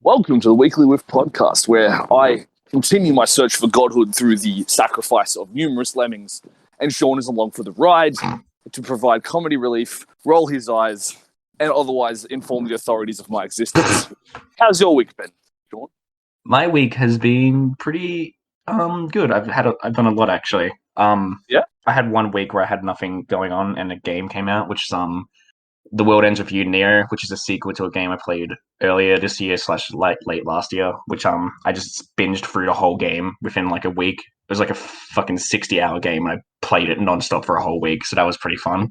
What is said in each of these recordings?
Welcome to the Weekly Whiff podcast, where I continue my search for godhood through the sacrifice of numerous lemmings, and Shaun is along for the ride to provide comedy relief, roll his eyes, and otherwise inform the authorities of my existence. How's your week been, Shaun? My week has been pretty good. I've done a lot actually. Yeah? I had 1 week where I had nothing going on, and a game came out, which is The World Ends With You Near, which is a sequel to a game I played earlier this year / late last year, which I just binged through the whole game within like a week. It was like a fucking 60-hour game, and I played it nonstop for a whole week, so that was pretty fun.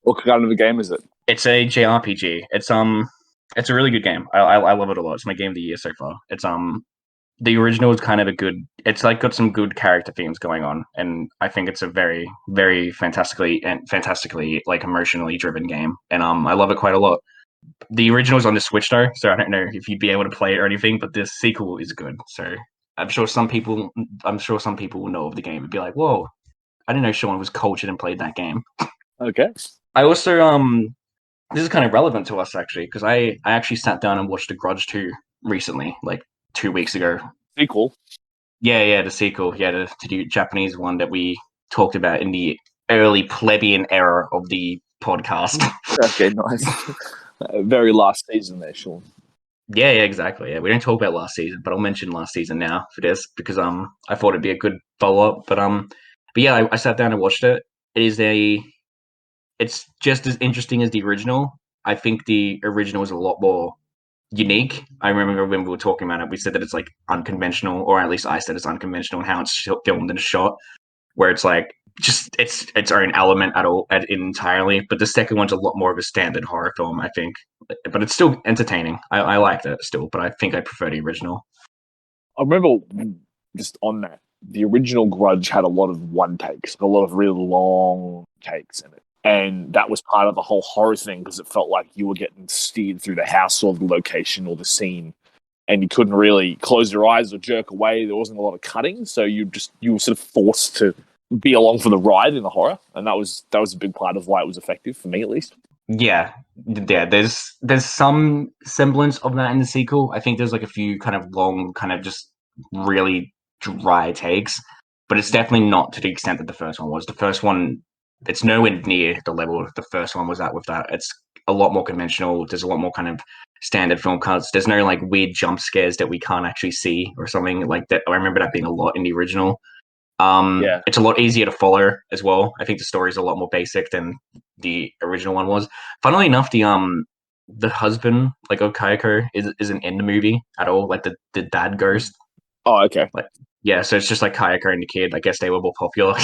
What kind of a game is it? It's a JRPG. It's a really good game. I love it a lot. It's my game of the year so far. It's the original is kind of a good. It's like got some good character themes going on, and I think it's a very, very fantastically like emotionally driven game, and I love it quite a lot. The original is on the Switch though, so I don't know if you'd be able to play it or anything, but the sequel is good. So I'm sure some people will know of the game and be like, "Whoa, I didn't know Shaun was cultured and played that game." Okay. I also this is kind of relevant to us actually, because I actually sat down and watched The Grudge 2 recently, like 2 weeks ago. Sequel? Yeah, the sequel. Yeah, the Japanese one that we talked about in the early plebeian era of the podcast. Okay, nice. Very last season there, Shaun. Yeah, exactly. Yeah, we don't talk about last season, but I'll mention last season now for this because I thought it'd be a good follow up. But yeah, I sat down and watched it. It's just as interesting as the original. I think the original is a lot more unique. I remember when we were talking about it, we said that it's like unconventional, or at least I said it's unconventional in how it's filmed and shot, where it's like just its own element entirely. But the second one's a lot more of a standard horror film, I think. But it's still entertaining. I liked it still, but I think I prefer the original. I remember just on that, the original Grudge had a lot of one takes, a lot of really long takes in it. And that was part of the whole horror thing because it felt like you were getting steered through the house or the location or the scene, and you couldn't really close your eyes or jerk away. There wasn't a lot of cutting, so you were sort of forced to be along for the ride in the horror, and that was a big part of why it was effective for me, at least. Yeah. There's some semblance of that in the sequel. I think there's like a few kind of long, kind of just really dry takes, but it's definitely not to the extent that the first one was. The first one, it's nowhere near the level the first one was at with that. It's a lot more conventional. There's a lot more kind of standard film cuts. There's no like weird jump scares that we can't actually see or something like that. I remember that being a lot in the original. It's a lot easier to follow as well. I think the story is a lot more basic than the original one was. Funnily enough, the husband like of Kayako isn't in the movie at all. Like the dad ghost. Oh, okay. Yeah, so it's just like Kayako and the kid. I guess they were more popular,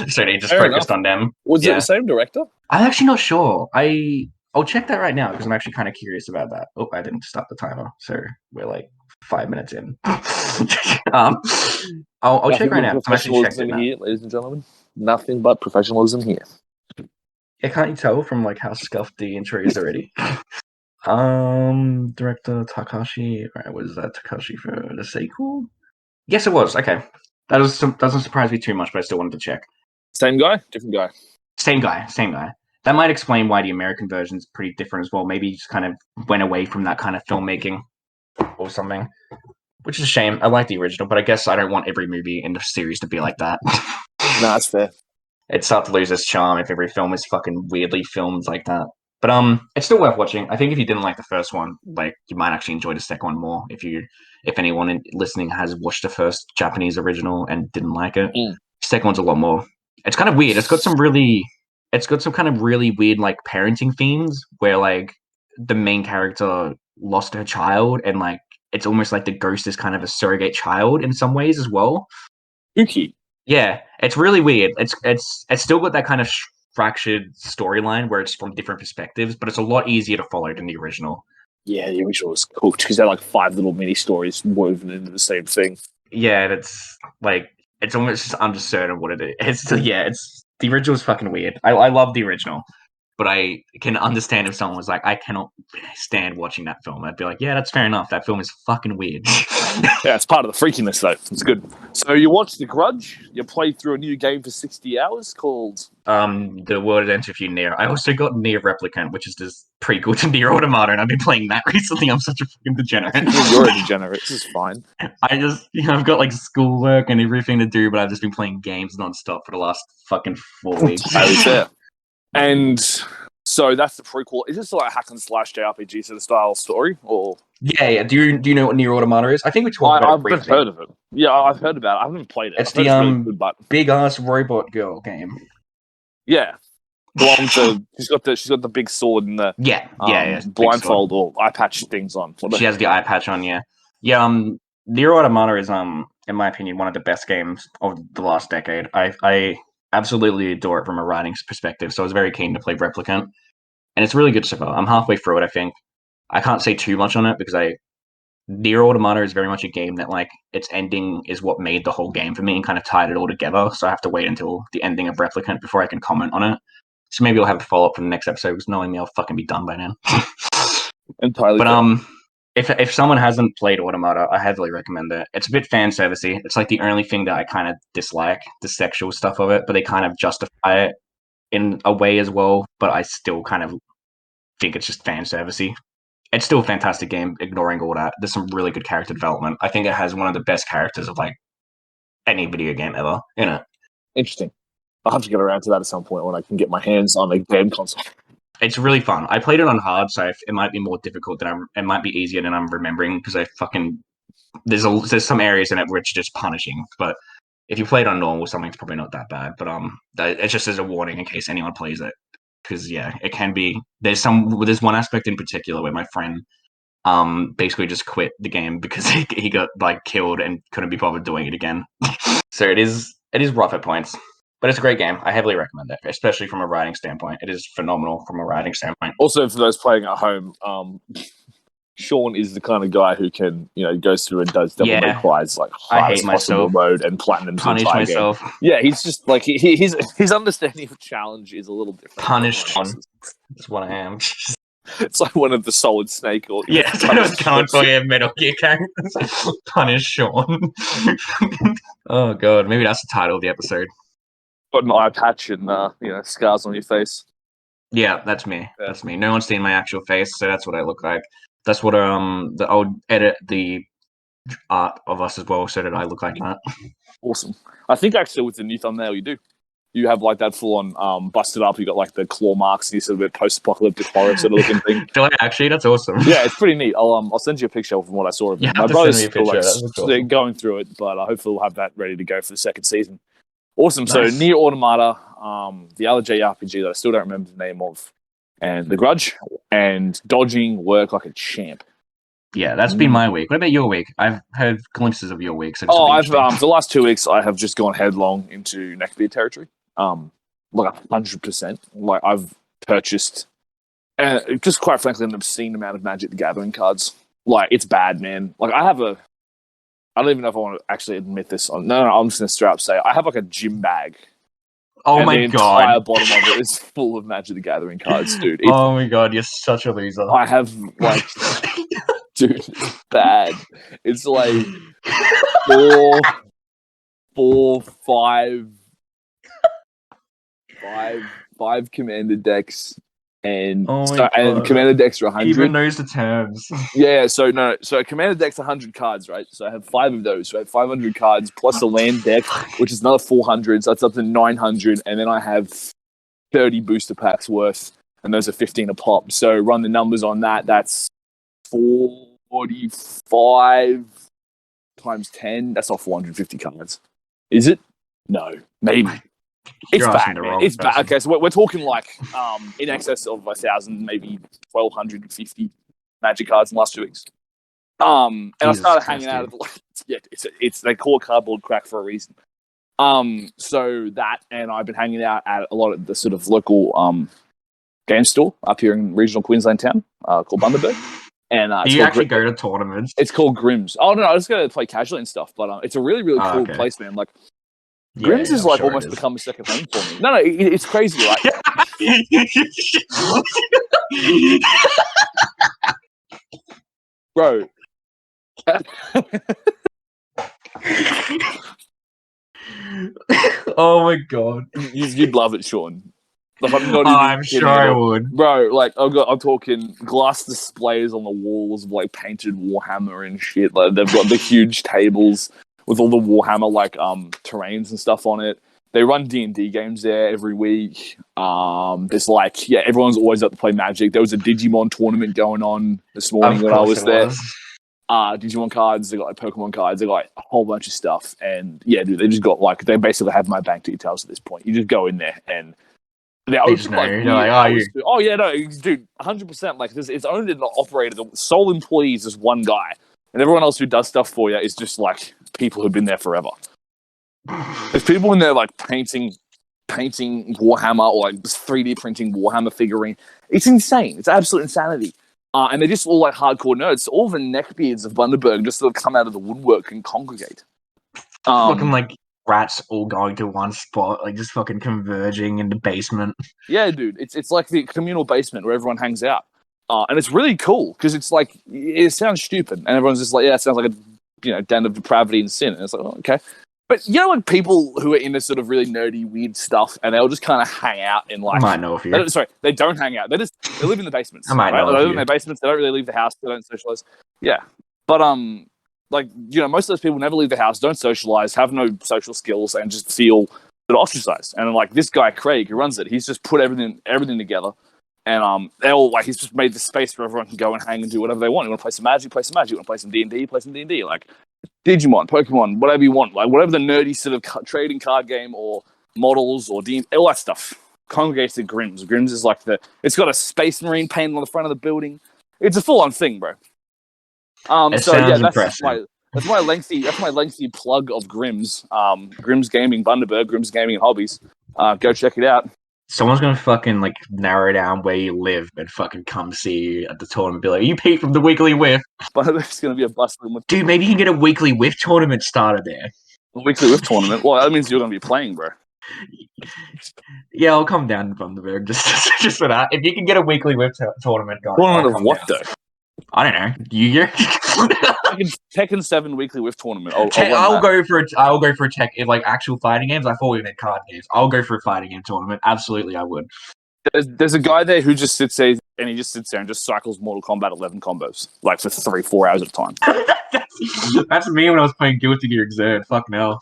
so they just focused on them. Was it the same director? I'm actually not sure. I'll check that right now because I'm actually kind of curious about that. Oh, I didn't stop the timer, so we're like 5 minutes in. I'll check right now. I'm actually checking it here, ladies and gentlemen. Nothing but professionalism here. Yeah, can't you tell from like how scuffed the intro is already? Director Takashi. Right, was that Takashi for the sequel? Yes, it was. Okay, that doesn't surprise me too much, but I still wanted to check. Same guy, different guy. Same guy. That might explain why the American version is pretty different as well. Maybe he just kind of went away from that kind of filmmaking or something, which is a shame. I like the original, but I guess I don't want every movie in the series to be like that. No, that's fair. It starts to lose its charm if every film is fucking weirdly filmed like that. But it's still worth watching. I think if you didn't like the first one, like you might actually enjoy the second one more. If anyone listening has watched the first Japanese original and didn't like it, the second one's a lot more. It's kind of weird. It's got some kind of really weird like parenting themes where like the main character lost her child, and like it's almost like the ghost is kind of a surrogate child in some ways as well. Spooky. Yeah, it's really weird. It's still got that kind of fractured storyline where it's from different perspectives, but it's a lot easier to follow than the original. Yeah, the original was cool because they're like 5 little mini stories woven into the same thing. Yeah, and it's like it's almost just uncertain what it is. It's the original is fucking weird. I love the original, but I can understand if someone was like, I cannot stand watching that film. I'd be like, yeah, that's fair enough. That film is fucking weird. Yeah, it's part of the freakiness, though. It's good. So you watched The Grudge. You played through a new game for 60 hours called The world ends with you Nier. I also got Nier Replicant, which is this prequel to Nier Automata, and I've been playing that recently. I'm such a fucking degenerate. You're a degenerate. This is fine. I just, I've got like schoolwork and everything to do, but I've just been playing games nonstop for the last fucking 4 weeks. Entirely fair. And so that's the prequel. Is this like a hack and slash JRPG sort of style story, or? Yeah. Do you know what Nier Automata is? I think we talked about it briefly. I've heard of it. Yeah, I've heard about it. I haven't played it. It's the really good, but... big ass robot girl game. Yeah, she's got the big sword and the blindfold or eye patch things on. She has the eye patch on. Yeah. Nier Automata is in my opinion one of the best games of the last decade. I absolutely adore it from a writing perspective. So I was very keen to play Replicant, and it's really good so far. I'm halfway through it. I think I can't say too much on it because Nier Automata is very much a game that like its ending is what made the whole game for me and kind of tied it all together. So I have to wait until the ending of Replicant before I can comment on it. So maybe I'll have a follow up for the next episode because knowing me, I'll fucking be done by then. Entirely. But if someone hasn't played Automata, I heavily recommend it. It's a bit fan servicey. It's like the only thing that I kind of dislike, the sexual stuff of it, but they kind of justify it in a way as well. But I still kind of think it's just fan servicey. It's still a fantastic game, ignoring all that. There's some really good character development. I think it has one of the best characters of like any video game ever in it. Interesting. I'll have to get around to that at some point when I can get my hands on a game console. It's really fun. I played it on hard, so it might be more difficult than it might be easier than I'm remembering because there's some areas in it where it's just punishing. But if you play it on normal, something's probably not that bad. But it's just as a warning in case anyone plays it. Because it can be. There's one aspect in particular where my friend basically just quit the game because he got like killed and couldn't be bothered doing it again. So it is rough at points, but it's a great game. I heavily recommend it, especially from a writing standpoint. It is phenomenal from a writing standpoint. Also, for those playing at home, Shaun is the kind of guy who can, goes through and does Devil May Cry's like hardest possible mode and platinum punish myself. Game. Yeah, he's just like his understanding of challenge is a little different. Punished. That's what I am. It's like one of the Solid Snake or that's what I was going for. Yeah, Metal Gear characters. Punish Shaun. Oh god, maybe that's the title of the episode. Got an eye patch and scars on your face. Yeah, that's me. Yeah. That's me. No one's seen my actual face, so that's what I look like. That's what I'll edit the art of us as well, so that I look like that. Awesome. I think actually with the new thumbnail you do. You have like that full on busted up. You got like the claw marks and you sort of a post-apocalyptic horror sort of looking thing. Do I actually? That's awesome. Yeah, it's pretty neat. I'll send you a picture from what I saw of it. My brother's still awesome. Going through it, but hopefully we'll have that ready to go for the second season. Awesome. Nice. So Nier Automata, the other JRPG that I still don't remember the name of, and The Grudge, and Dodging work like a champ. Yeah, that's been my week. What about your week? I've heard glimpses of your week. So I've the last 2 weeks I have just gone headlong into Neckbeard territory. Like 100%. Like I've purchased, just quite frankly, an obscene amount of Magic the Gathering cards. Like it's bad, man. Like I don't even know if I want to actually admit this. No, I'm just gonna straight up say I have like a gym bag. Oh my god! The entire bottom of it is full of Magic the Gathering cards, dude. Oh my god, you're such a loser. I have like, dude, it's bad. It's like five commander decks, and commander decks are 100. Even knows the terms. Yeah, so a commander deck's 100 cards, right? So I have 5 of those. So I have 500 cards plus a land deck, which is another 400. So that's up to 900, and then I have 30 booster packs worth, and those are 15 a pop. So run the numbers on that. That's 45 times 10. That's not 450 cards, is it? No, maybe. It's bad, man. It's bad. Okay, so we're talking like in excess of 1,000, maybe 1,250 Magic cards in the last 2 weeks. And I started hanging out at it's they call it cardboard crack for a reason. So that, and I've been hanging out at a lot of the sort of local game store up here in regional Queensland town called Bundaberg. And do you actually go to tournaments? It's called Grimm's. Oh no, I just go to play casually and stuff. But it's a really really cool place, man. Like. Grimm's is like almost become a second home for me. No, it's crazy, right? Bro. Oh my god. You'd love it, Sean. Like, I'm not even I'm kidding sure at I all. would. Bro, like, I'm talking glass displays on the walls of, like, painted Warhammer and shit. Like, they've got the huge tables with all the Warhammer, like, terrains and stuff on it. They run D&D games there every week. There's, like, everyone's always up to play Magic. There was a Digimon tournament going on this morning when I was there. Digimon cards, they got, like, Pokemon cards, they got, like, a whole bunch of stuff. And, yeah, dude, they just got, like, they basically have my bank details at this point. You just go in there and they open like weird hours. Oh yeah, no, dude, 100%. Like, it's owned and operated. The sole employees is one guy, and everyone else who does stuff for you is just like people who've been there forever. There's people in there like painting Warhammer or like 3D printing Warhammer figurine. It's insane. It's absolute insanity. And they're just all like hardcore nerds. So all the neckbeards of Bundaberg just sort of come out of the woodwork and congregate. Looking like rats all going to one spot, like just fucking converging in the basement. Yeah, dude, it's like the communal basement where everyone hangs out, and it's really cool because it's like it sounds stupid, and everyone's just like, yeah, it sounds like a den of depravity and sin, and it's like, oh, okay, but you know, like people who are into sort of really nerdy, weird stuff, and they'll just kind of hang out in like. I might know a few. They don't hang out. They live in the basements. I might know. They live in their basements. They don't really leave the house. They don't socialize. Yeah, but like, you know, most of those people never leave the house, don't socialize, have no social skills, and just feel ostracized. And like this guy Craig, who runs it, he's just put everything together, and they all like he's just made the space where everyone can go and hang and do whatever they want. You want to play some Magic, play some Magic. You want to play some D&D, play some D&D. Like Digimon, Pokemon, whatever you want, like whatever the nerdy sort of trading card game or models or all that stuff congregates at Grimm's. Grimm's is like it's got a Space Marine painted on the front of the building. It's a full-on thing, bro. So yeah, that's my lengthy plug of Grimm's. Grimm's Gaming Bundaberg, Grimm's Gaming and Hobbies. Go check it out. Someone's gonna fucking like narrow down where you live and fucking come see you at the tournament. Be like, "Are you Pete from the Weekly Whiff?" Bundaberg's gonna be a bustling. Dude, maybe you can get a Weekly Whiff tournament started there. A Weekly Whiff tournament? Well, that means you're gonna be playing, bro. Yeah, I'll come down to Bundaberg just for that. If you can get a Weekly Whiff tournament going. Tournament of what though? I don't know. Yu-Gi-Oh? Tekken 7 Weekly Whiff tournament. I'll go for a tech in like actual fighting games. I thought we meant card games. I'll go for a fighting game tournament. Absolutely, I would. There's a guy there who just sits there and just cycles Mortal Kombat 11 combos like for 3-4 hours at a time. That's me when I was playing Guilty Gear Xrd. Fuck no.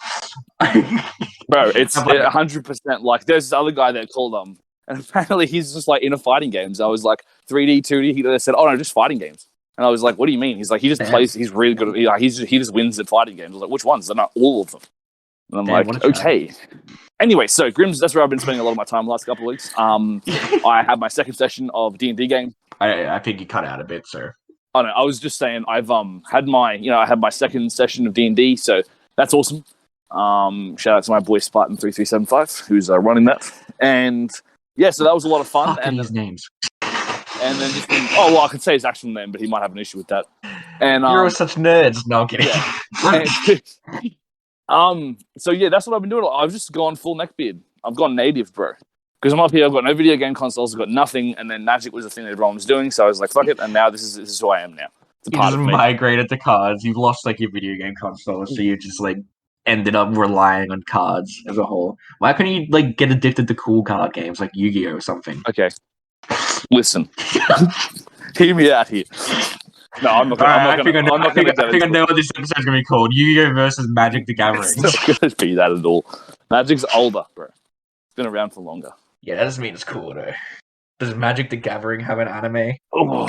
Bro, it's 100% like there's this other guy that called and apparently he's just like into fighting games. I was like 3D, 2D. They said, "Oh no, just fighting games." And I was like, "What do you mean?" He's like, "He just plays. He's really good. He just wins at fighting games." I was like, "Which ones?" They're not all of them. And I'm like, "Okay." Anyway, so Grimm's. That's where I've been spending a lot of my time the last couple of weeks. I had my second session of D&D game. I think you cut out a bit, sir. Oh no, I was just saying I've had my second session of D&D, so that's awesome. Shout out to my boy Spartan3375 who's running that, and yeah, so that was a lot of fun. And his names. And then just I could say his actual name, but he might have an issue with that. And you're such nerds. No, I'm kidding. Yeah. So yeah, that's what I've been doing. I've just gone full neckbeard. I've gone native, bro. Because I'm up here, I've got no video game consoles, I've got nothing, and then Magic was the thing that everyone was doing, so I was like, fuck it, and now this is who I am now. It's a part of me. Migrated to cards. You've lost like your video game consoles, so you just like ended up relying on cards as a whole. Why couldn't you like get addicted to cool card games like Yu-Gi-Oh or something? Okay. Listen. Hear me out here. No, I'm not going to. I think I know what this episode's going to be called. Yu-Gi-Oh versus Magic the Gathering. It's not going to be that at all. Magic's older, bro. It's been around for longer. Yeah, that doesn't mean it's cool, though. Does Magic the Gathering have an anime? Oh.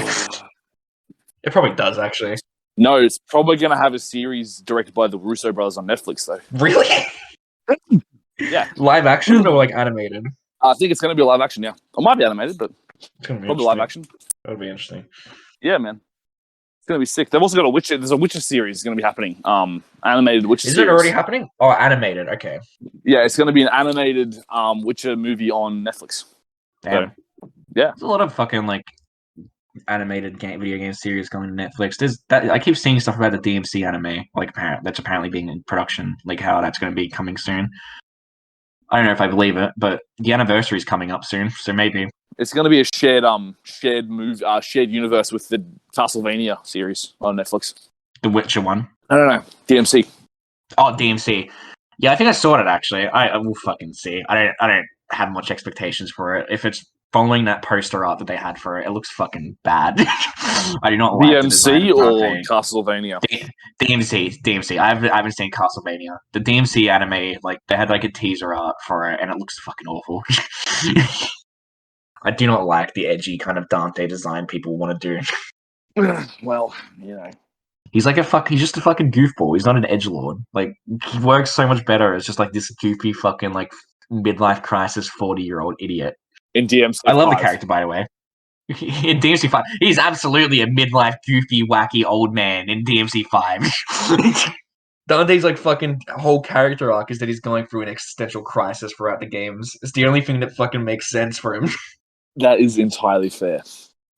It probably does, actually. No, it's probably going to have a series directed by the Russo brothers on Netflix, though. Really? Yeah. Live action or, like, animated? I think it's going to be live action, yeah. It might be animated, but probably live action. That would be interesting. Yeah, man. It's going to be sick. They've also got there's a Witcher series going to be happening. Animated Witcher series. Is it already happening? Oh, animated. Okay. Yeah, it's going to be an animated Witcher movie on Netflix. Damn. So, yeah. There's a lot of fucking, like, animated video game series coming to Netflix. I keep seeing stuff about the DMC anime, like, that's apparently being in production, like, how that's going to be coming soon. I don't know if I believe it, but the anniversary is coming up soon, so maybe. It's going to be a shared universe with the Castlevania series on Netflix. The Witcher one? No. DMC. Oh, DMC. Yeah, I think I saw it actually. I will fucking see. I don't have much expectations for it. If it's following that poster art that they had for it, it looks fucking bad. I do not like the design DMC of or Dante. Castlevania? DMC. I haven't seen Castlevania. The DMC anime, like they had like a teaser art for it, and it looks fucking awful. I do not like the edgy kind of Dante design people want to do. Well, you know. He's just a fucking goofball. He's not an edgelord. Like he works so much better as just like this goofy fucking like midlife crisis 40-year-old idiot. In DMC, I love the character, by the way. In DMC 5, he's absolutely a midlife goofy wacky old man in DMC 5. Dante's like fucking whole character arc is that he's going through an existential crisis throughout the games. It's the only thing that fucking makes sense for him. That is entirely fair.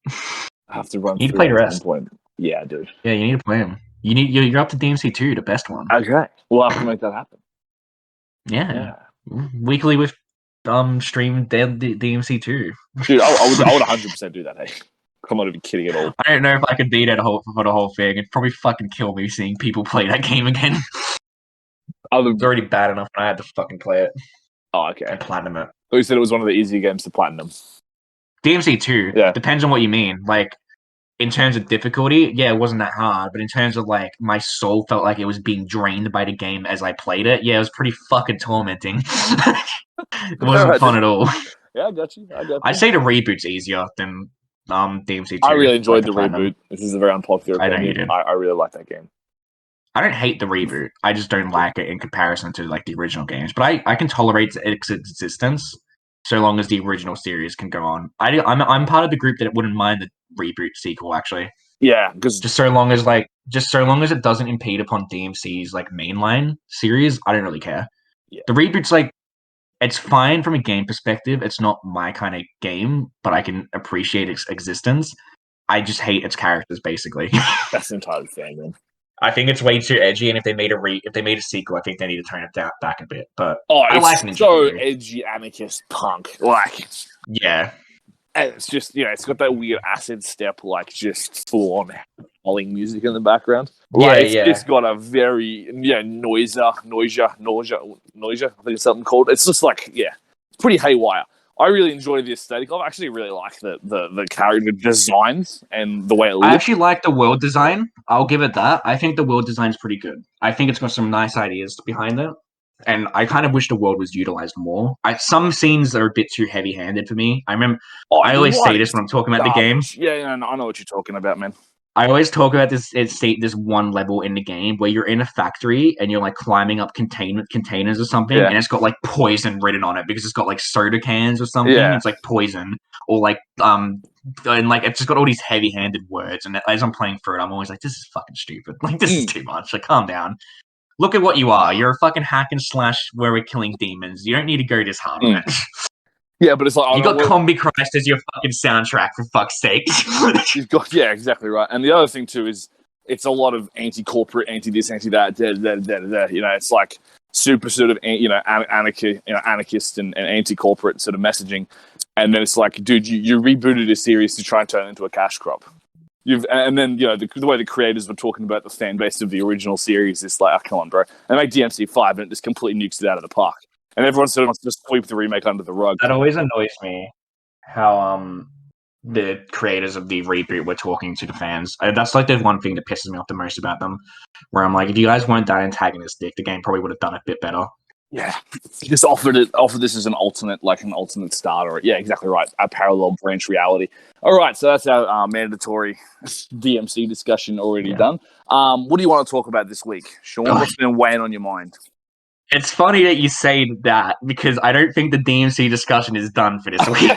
I have to run You need to through play the that at rest. some point. Yeah, I do. Yeah, you need to play him. You're up to DMC 2, the best one. Okay, we'll have to make that happen. Yeah. Weekly with stream DMC 2. Dude, I would 100% do that. Hey, I'm not even kidding at all. I don't know if I could beat it for the whole thing. It'd probably fucking kill me seeing people play that game again. It's already bad enough when I had to fucking play it. Oh, okay. And platinum it. You said it was one of the easier games to platinum. DMC 2, yeah. Depends on what you mean. Like, in terms of difficulty, yeah, it wasn't that hard. But in terms of, like, my soul felt like it was being drained by the game as I played it, yeah, it was pretty fucking tormenting. It wasn't fun at all. Yeah, I got you. I'd say the reboot's easier than DMC 2. I really enjoyed like the reboot. This is a very unpopular opinion. I know you did. I really like that game. I don't hate the reboot. I just don't like it in comparison to like the original games. But I can tolerate its existence so long as the original series can go on. I'm part of the group that wouldn't mind the reboot sequel actually. Yeah, because just so long as it doesn't impede upon DMC's like mainline series, I don't really care. Yeah. The reboot's like it's fine from a game perspective. It's not my kind of game, but I can appreciate its existence. I just hate its characters basically. That's entirely fair, man. I think it's way too edgy, and if they made a sequel, I think they need to turn it back a bit. But I like Ninja so Theory. edgy anarchist punk, like yeah, and it's just it's got that weird acid step, like just full on howling music in the background. It's got a very noisia. I think it's something called. It's just like it's pretty haywire. I really enjoy the aesthetic. I actually really like the character designs and the way it looks. I actually like the world design. I'll give it that. I think the world design is pretty good. I think it's got some nice ideas behind it. And I kind of wish the world was utilized more. Some scenes are a bit too heavy-handed for me. I remember I always say this when I'm talking about the game. Yeah, I know what you're talking about, man. I always talk about this one level in the game where you're in a factory and you're like climbing up containers or something, and it's got like poison written on it because it's got like soda cans or something. Yeah. It's like poison or like and like it's just got all these heavy-handed words. And as I'm playing through it, I'm always like, this is fucking stupid. Like this is too much. Like calm down. Look at what you are. You're a fucking hack and slash where we're killing demons. You don't need to go this hard on it. Yeah, but it's like you got Combi Christ as your fucking soundtrack for fuck's sake. You've got exactly right. And the other thing too is it's a lot of anti-corporate, anti-this, anti-that. It's like super sort of anarchist and anti-corporate sort of messaging. And then it's like, dude, you rebooted a series to try and turn it into a cash crop. And then the way the creators were talking about the fan base of the original series is like, oh, come on, bro. And make DMC 5 and it just completely nukes it out of the park. And everyone sort of wants to just sweep the remake under the rug. That always annoys me, how the creators of the reboot were talking to the fans. That's like the one thing that pisses me off the most about them, where I'm like, if you guys weren't that antagonistic, the game probably would have done it a bit better. Yeah, just offered this as an alternate start, or exactly right, a parallel branch reality. All right, so that's our mandatory DMC discussion already done. What do you want to talk about this week, Sean? What's been weighing on your mind? It's funny that you say that because I don't think the DMC discussion is done for this week.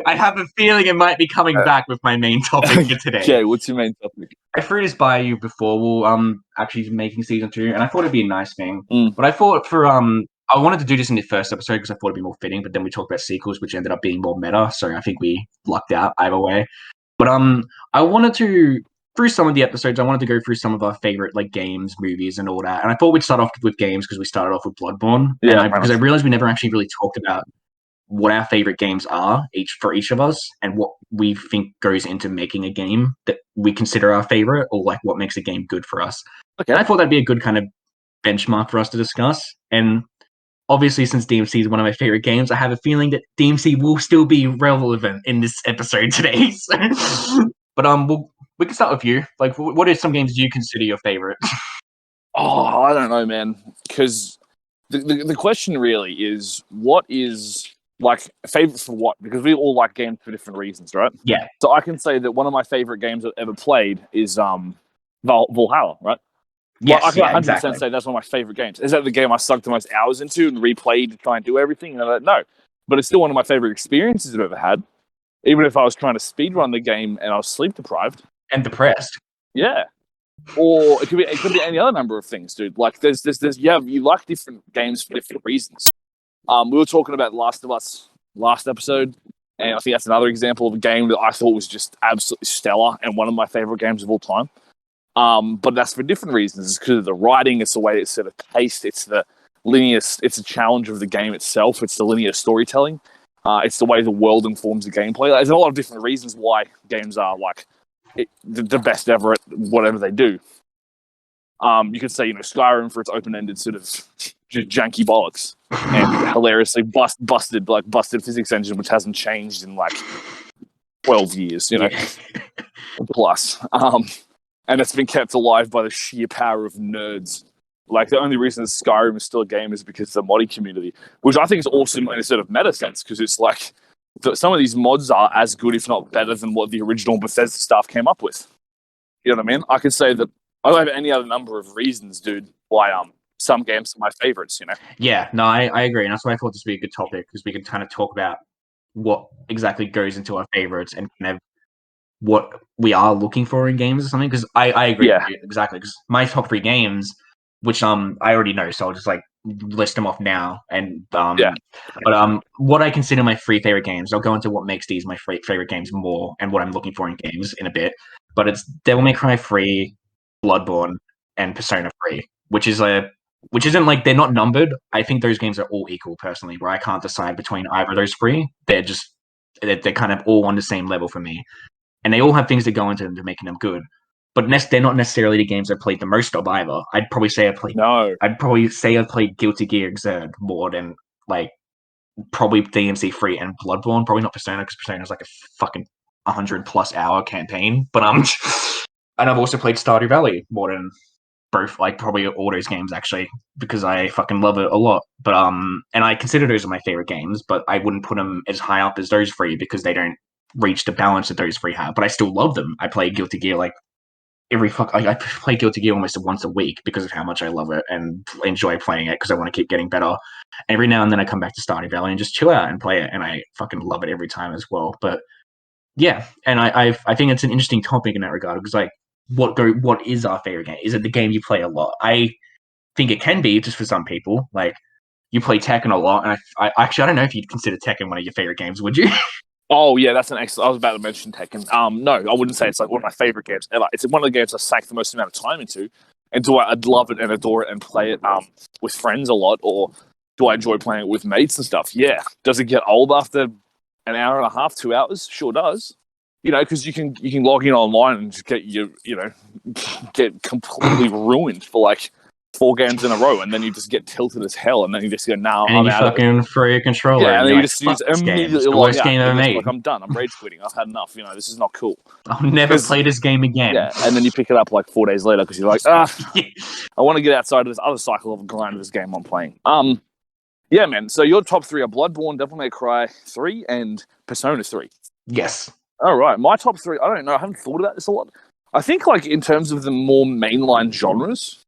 I have a feeling it might be coming back with my main topic for today. Okay, what's your main topic? I threw this by you before we'll actually making season 2, and I thought it'd be a nice thing. But I thought I wanted to do this in the first episode because I thought it'd be more fitting, but then we talked about sequels, which ended up being more meta, so I think we lucked out either way. But I wanted to, through some of the episodes, I wanted to go through some of our favorite like games, movies, and all that. And I thought we'd start off with games because we started off with Bloodborne. Yeah, because I realized we never actually really talked about what our favorite games are for each of us and what we think goes into making a game that we consider our favorite, or like what makes a game good for us. Okay. And I thought that'd be a good kind of benchmark for us to discuss. And obviously, since DMC is one of my favorite games, I have a feeling that DMC will still be relevant in this episode today. But we can start with you. Like, what are some games you consider your favorite? Oh, I don't know, man. Because the question really is, what is like favorite for what? Because we all like games for different reasons, right? Yeah. So I can say that one of my favorite games I've ever played is Valhalla, right? Yes, I can 100% exactly. say that's one of my favorite games. Is that the game I sucked the most hours into and replayed to try and do everything? And I'm like, no, but it's still one of my favorite experiences I've ever had. Even if I was trying to speedrun the game and I was sleep deprived and depressed. Yeah. Or it could be any other number of things, dude. Like there's you like different games for different reasons. We were talking about Last of Us last episode, and I think that's another example of a game that I thought was just absolutely stellar and one of my favorite games of all time. But that's for different reasons. It's because of the writing, it's the way it's sort of paced, it's the linear, it's a challenge of the game itself, it's the linear storytelling, it's the way the world informs the gameplay. There's a lot of different reasons why games are like the best ever at whatever they do. You could say, Skyrim for its open-ended sort of just janky bollocks and hilariously busted physics engine, which hasn't changed in like 12 years, plus. And it's been kept alive by the sheer power of nerds. Like, the only reason that Skyrim is still a game is because of the modding community, which I think is awesome in a sort of meta sense, because it's like some of these mods are as good, if not better, than what the original Bethesda staff came up with. You know what I mean? I could say that I don't have any other number of reasons, dude, why some games are my favorites, Yeah, no, I agree. And that's why I thought this would be a good topic, because we could kind of talk about what exactly goes into our favorites and kind of what we are looking for in games or something. Because I agree with you, exactly. Because my top 3 games, which I already know, so I'll just like list them off now. And but what I consider my 3 favorite games, I'll go into what makes these my favorite games more and what I'm looking for in games in a bit. But it's Devil May Cry 3, Bloodborne, and Persona 3, which isn't like they're not numbered. I think those games are all equal personally, where I can't decide between either of those 3. They're kind of all on the same level for me. And they all have things that go into them to making them good. But they're not necessarily the games I played the most of either. I'd probably say I played Guilty Gear Xrd more than like probably DMC3 and Bloodborne. Probably not Persona, because Persona is like a fucking 100+ hour campaign. But and I've also played Stardew Valley more than both, like probably all those games actually, because I fucking love it a lot. But and I consider those my favorite games, but I wouldn't put them as high up as those 3 because they don't reach the balance that those 3 have. But I still love them. I play Guilty Gear like I play Guilty Gear almost once a week because of how much I love it and enjoy playing it because I want to keep getting better. And every now and then I come back to Stardew Valley and just chill out and play it, and I fucking love it every time as well. But yeah, and I think it's an interesting topic in that regard, because like what is our favorite game? Is it the game you play a lot? I think it can be, just for some people. Like, you play Tekken a lot, and I actually I don't know if you'd consider Tekken one of your favorite games, would you? Oh yeah, that's an excellent. I was about to mention Tekken. No, I wouldn't say it's like one of my favorite games ever. It's one of the games I sank the most amount of time into. And I'd love it and adore it and play it with friends a lot, or do I enjoy playing it with mates and stuff? Yeah. Does it get old after an hour and a half, 2 hours? Sure does. Because you can log in online and just get completely ruined for like 4 games in a row, and then you just get tilted as hell, and then you just go, "No, I'm out of it." Fucking throw your controller. Yeah, and then you just immediately immediately the worst game ever made. Like, I'm done. I'm rage quitting. I've had enough. This is not cool. I'll never play this game again. Yeah, and then you pick it up like 4 days later because you're like, I want to get outside of this other cycle of grind of this game I'm playing. Yeah, man. So your top 3 are Bloodborne, Devil May Cry 3, and Persona 3. Yes. All right, my top 3. I don't know. I haven't thought about this a lot. I think like in terms of the more mainline genres.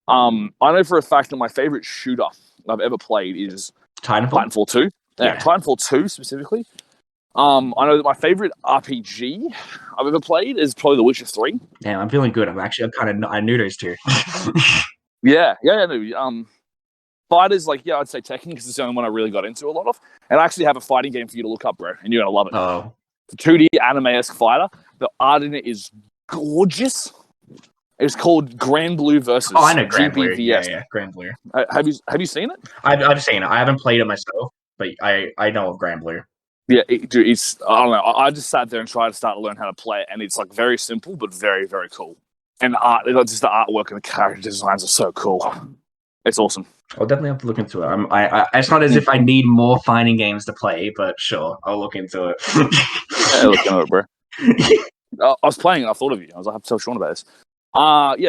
I know for a fact that my favorite shooter I've ever played is Titanfall 2. Yeah, Titanfall 2 specifically. I know that my favorite RPG I've ever played is probably The Witcher 3. Yeah, I'm feeling good. I knew those 2. Yeah. No, fighters, I'd say Tekken, because it's the only one I really got into a lot of. And I actually have a fighting game for you to look up, bro, and you're gonna love it. Oh, it's a 2D anime-esque fighter. The art in it is gorgeous. It's called Grand Blue versus I know Grand Blue. GBVS. Yeah, Grand Blue. Have you seen it? I've seen it. I haven't played it myself, but I know of Grand Blue. Yeah, it's I don't know. I just sat there and tried to learn how to play it, and it's like very simple but very, very cool. And just the artwork and the character designs are so cool. It's awesome. I'll definitely have to look into it. It's not as if I need more fighting games to play, but sure, I'll look into it. Yeah, look into it, bro. I was playing and I thought of you. I was like, I have to tell Shaun about this.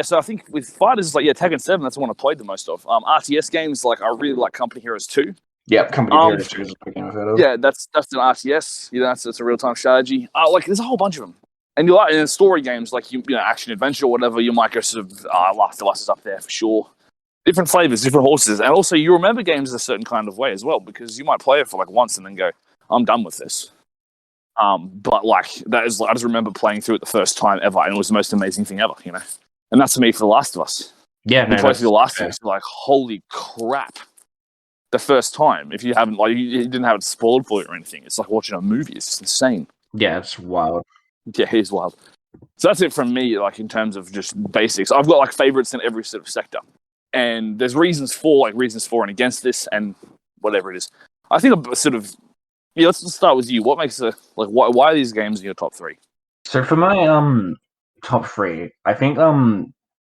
So I think with fighters, like, Tekken 7, that's the one I played the most of. RTS games, like, I really like Company Heroes 2. Yeah, Company Heroes 2 is a game I've heard of. Yeah, that's an RTS. That's a real-time strategy. Like, there's a whole bunch of them. And you like in story games, like, action adventure or whatever, you might go sort of Last of Us is up there for sure. Different flavors, different horses. And also, you remember games a certain kind of way as well, because you might play it for, like, once and then go, I'm done with this. But like I just remember playing through it the first time ever, and it was the most amazing thing ever, And that's for me for The Last of Us. Yeah, you play through The Last of Us, you're like, holy crap! The first time, if you haven't, like, you didn't have it spoiled for you or anything, it's like watching a movie. It's just insane. Yeah, it's wild. Yeah, it is wild. So that's it from me, like in terms of just basics. I've got like favorites in every sort of sector, and there's reasons for and against this, and whatever it is. I think a sort of. Yeah, let's start with you. What makes why are these games in your top 3? So for my top 3, I think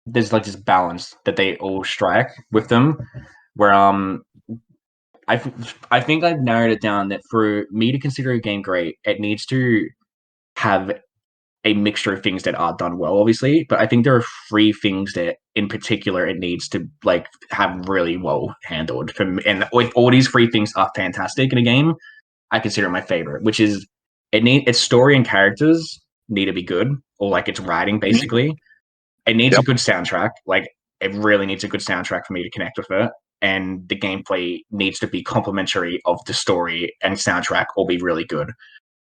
there's like this balance that they all strike with them, where I think I've narrowed it down that for me to consider a game great, it needs to have a mixture of things that are done well, obviously, but I think there are 3 things that in particular it needs to like have really well handled. And with all these 3 things are fantastic in a game, I consider it my favorite, which is its story and characters need to be good, or like its writing basically. It needs a good soundtrack. Like, it really needs a good soundtrack for me to connect with it. And the gameplay needs to be complementary of the story and soundtrack, or be really good.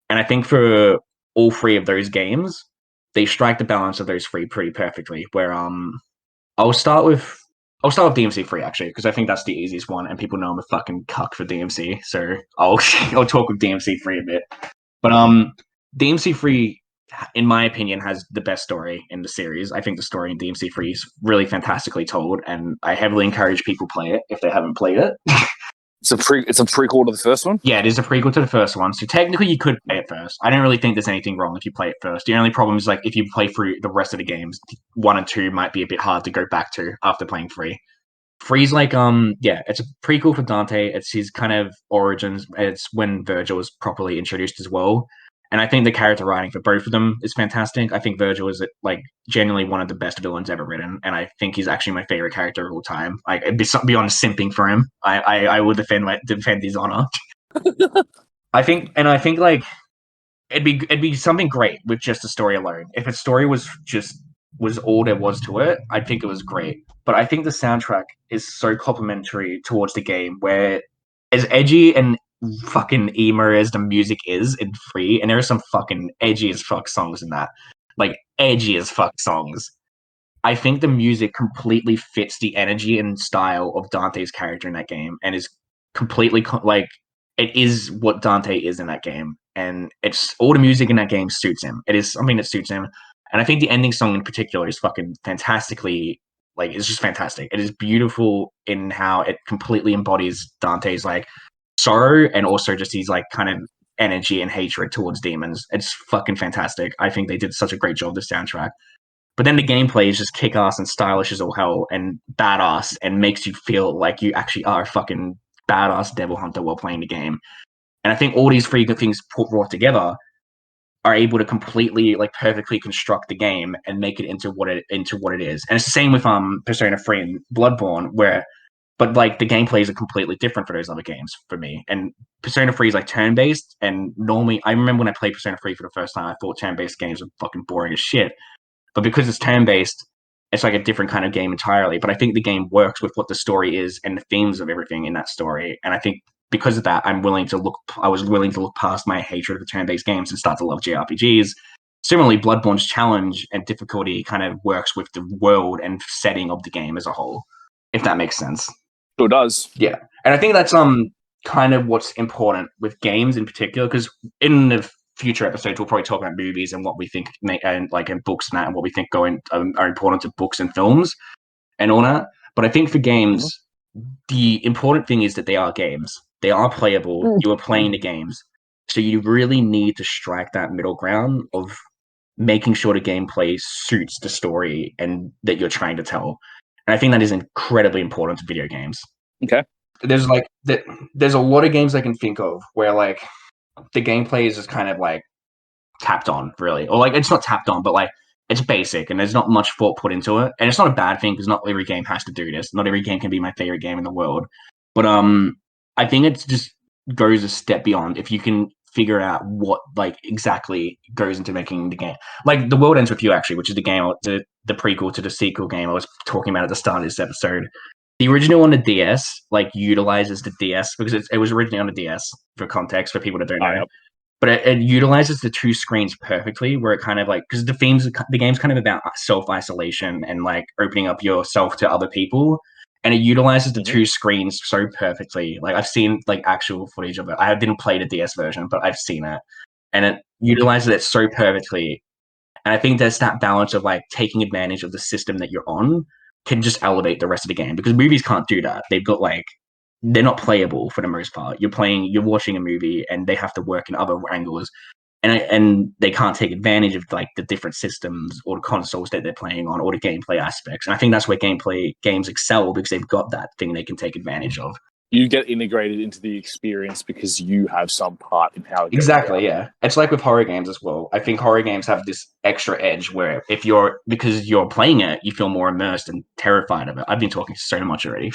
And I think for all 3 of those games, they strike the balance of those 3 pretty perfectly. Where I'll start with DMC3 actually, because I think that's the easiest one, and people know I'm a fucking cuck for DMC, so I'll talk with DMC3 a bit. But DMC3, in my opinion, has the best story in the series. I think the story in DMC3 is really fantastically told, and I heavily encourage people play it if they haven't played it. It's a prequel to the first one? Yeah, it is a prequel to the first one, so technically you could play it first. I don't really think there's anything wrong if you play it first. The only problem is, like, if you play through the rest of the games, 1 and 2 might be a bit hard to go back to after playing 3. 3's like, it's a prequel for Dante. It's his kind of origins. It's when Virgil was properly introduced as well. And I think the character writing for both of them is fantastic. I think Virgil is, like, genuinely one of the best villains ever written, and I think he's actually my favorite character of all time. Like, beyond simping for him, I will defend his honor. I think like it'd be something great with just the story alone. If its story was all there was to it, I think it was great. But I think the soundtrack is so complimentary towards the game, where as edgy and fucking emo as the music is in 3, and there are some fucking edgy as fuck songs in that, like edgy as fuck songs. I think the music completely fits the energy and style of Dante's character in that game, and is completely it is what Dante is in that game, and it's all the music in that game suits him. It is something that suits him, and I think the ending song in particular is fucking fantastically. Like, it's just fantastic. It is beautiful in how it completely embodies Dante's like sorrow, and also just his like kind of energy and hatred towards demons. It's fucking fantastic. I think they did such a great job with the soundtrack. But then the gameplay is just kick-ass and stylish as all hell, and badass, and makes you feel like you actually are a fucking badass devil hunter while playing the game. And I think all these 3 good things brought together are able to completely, like, perfectly construct the game and make it into what it is. And it's the same with Persona 3 and Bloodborne, but like the gameplays are completely different for those other games for me. And Persona 3 is like turn-based, and normally I remember when I played Persona 3 for the first time, I thought turn-based games were fucking boring as shit. But because it's turn-based, it's like a different kind of game entirely. But I think the game works with what the story is and the themes of everything in that story. And I think because of that, I was willing to look past my hatred of turn-based games and start to love JRPGs. Similarly, Bloodborne's challenge and difficulty kind of works with the world and setting of the game as a whole, if that makes sense. Sure does. Yeah. And I think that's kind of what's important with games in particular, because in the future episodes we'll probably talk about movies and what we think and books and that, and what we think are important to books and films and all that. But I think for games, the important thing is that they are games. They are playable. You are playing the games. So you really need to strike that middle ground of making sure the gameplay suits the story and that you're trying to tell. And I think that is incredibly important to video games. Okay. There's a lot of games I can think of where like the gameplay is just kind of like tapped on, really, or like it's not tapped on, but like it's basic and there's not much thought put into it. And it's not a bad thing because not every game has to do this. Not every game can be my favorite game in the world, but I think it just goes a step beyond if you can figure out what like exactly goes into making the game. Like The World Ends With You, actually, which is the game, the prequel to the sequel game I was talking about at the start of this episode. The original on the DS like utilizes the DS because it was originally on the DS, for context, for people that don't know. Yep. But it utilizes the two screens perfectly, where it kind of like, because the game's kind of about self-isolation and like opening up yourself to other people, and it utilizes the two screens so perfectly. Like I've seen like actual footage of it. I didn't play the DS version, but I've seen it, and it utilizes it so perfectly. And I think there's that balance of like taking advantage of the system that you're on can just elevate the rest of the game, because movies can't do that. They've got like, they're not playable for the most part. You're watching a movie and they have to work in other angles, and they can't take advantage of like the different systems or the consoles that they're playing on or the gameplay aspects. And I think that's where games excel, because they've got that thing they can take advantage of. You get integrated into the experience because you have some part in how it goes Exactly, down. yeah. It's like with horror games as well. I think horror games have this extra edge where because you're playing it, you feel more immersed and terrified of it. I've been talking so much already.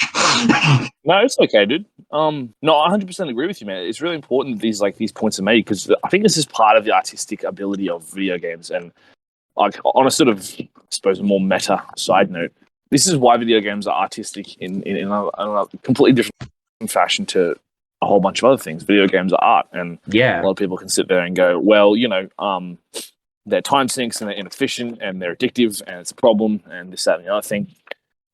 No, it's okay, dude. No, I 100% agree with you, man. It's really important that these points are made, because I think this is part of the artistic ability of video games. And like on a sort of, I suppose, more meta side note, this is why video games are artistic in a completely different fashion to a whole bunch of other things. Video games are art, and yeah, a lot of people can sit there and go, well, they're time sinks and they're inefficient and they're addictive and it's a problem and this, that, and the other thing.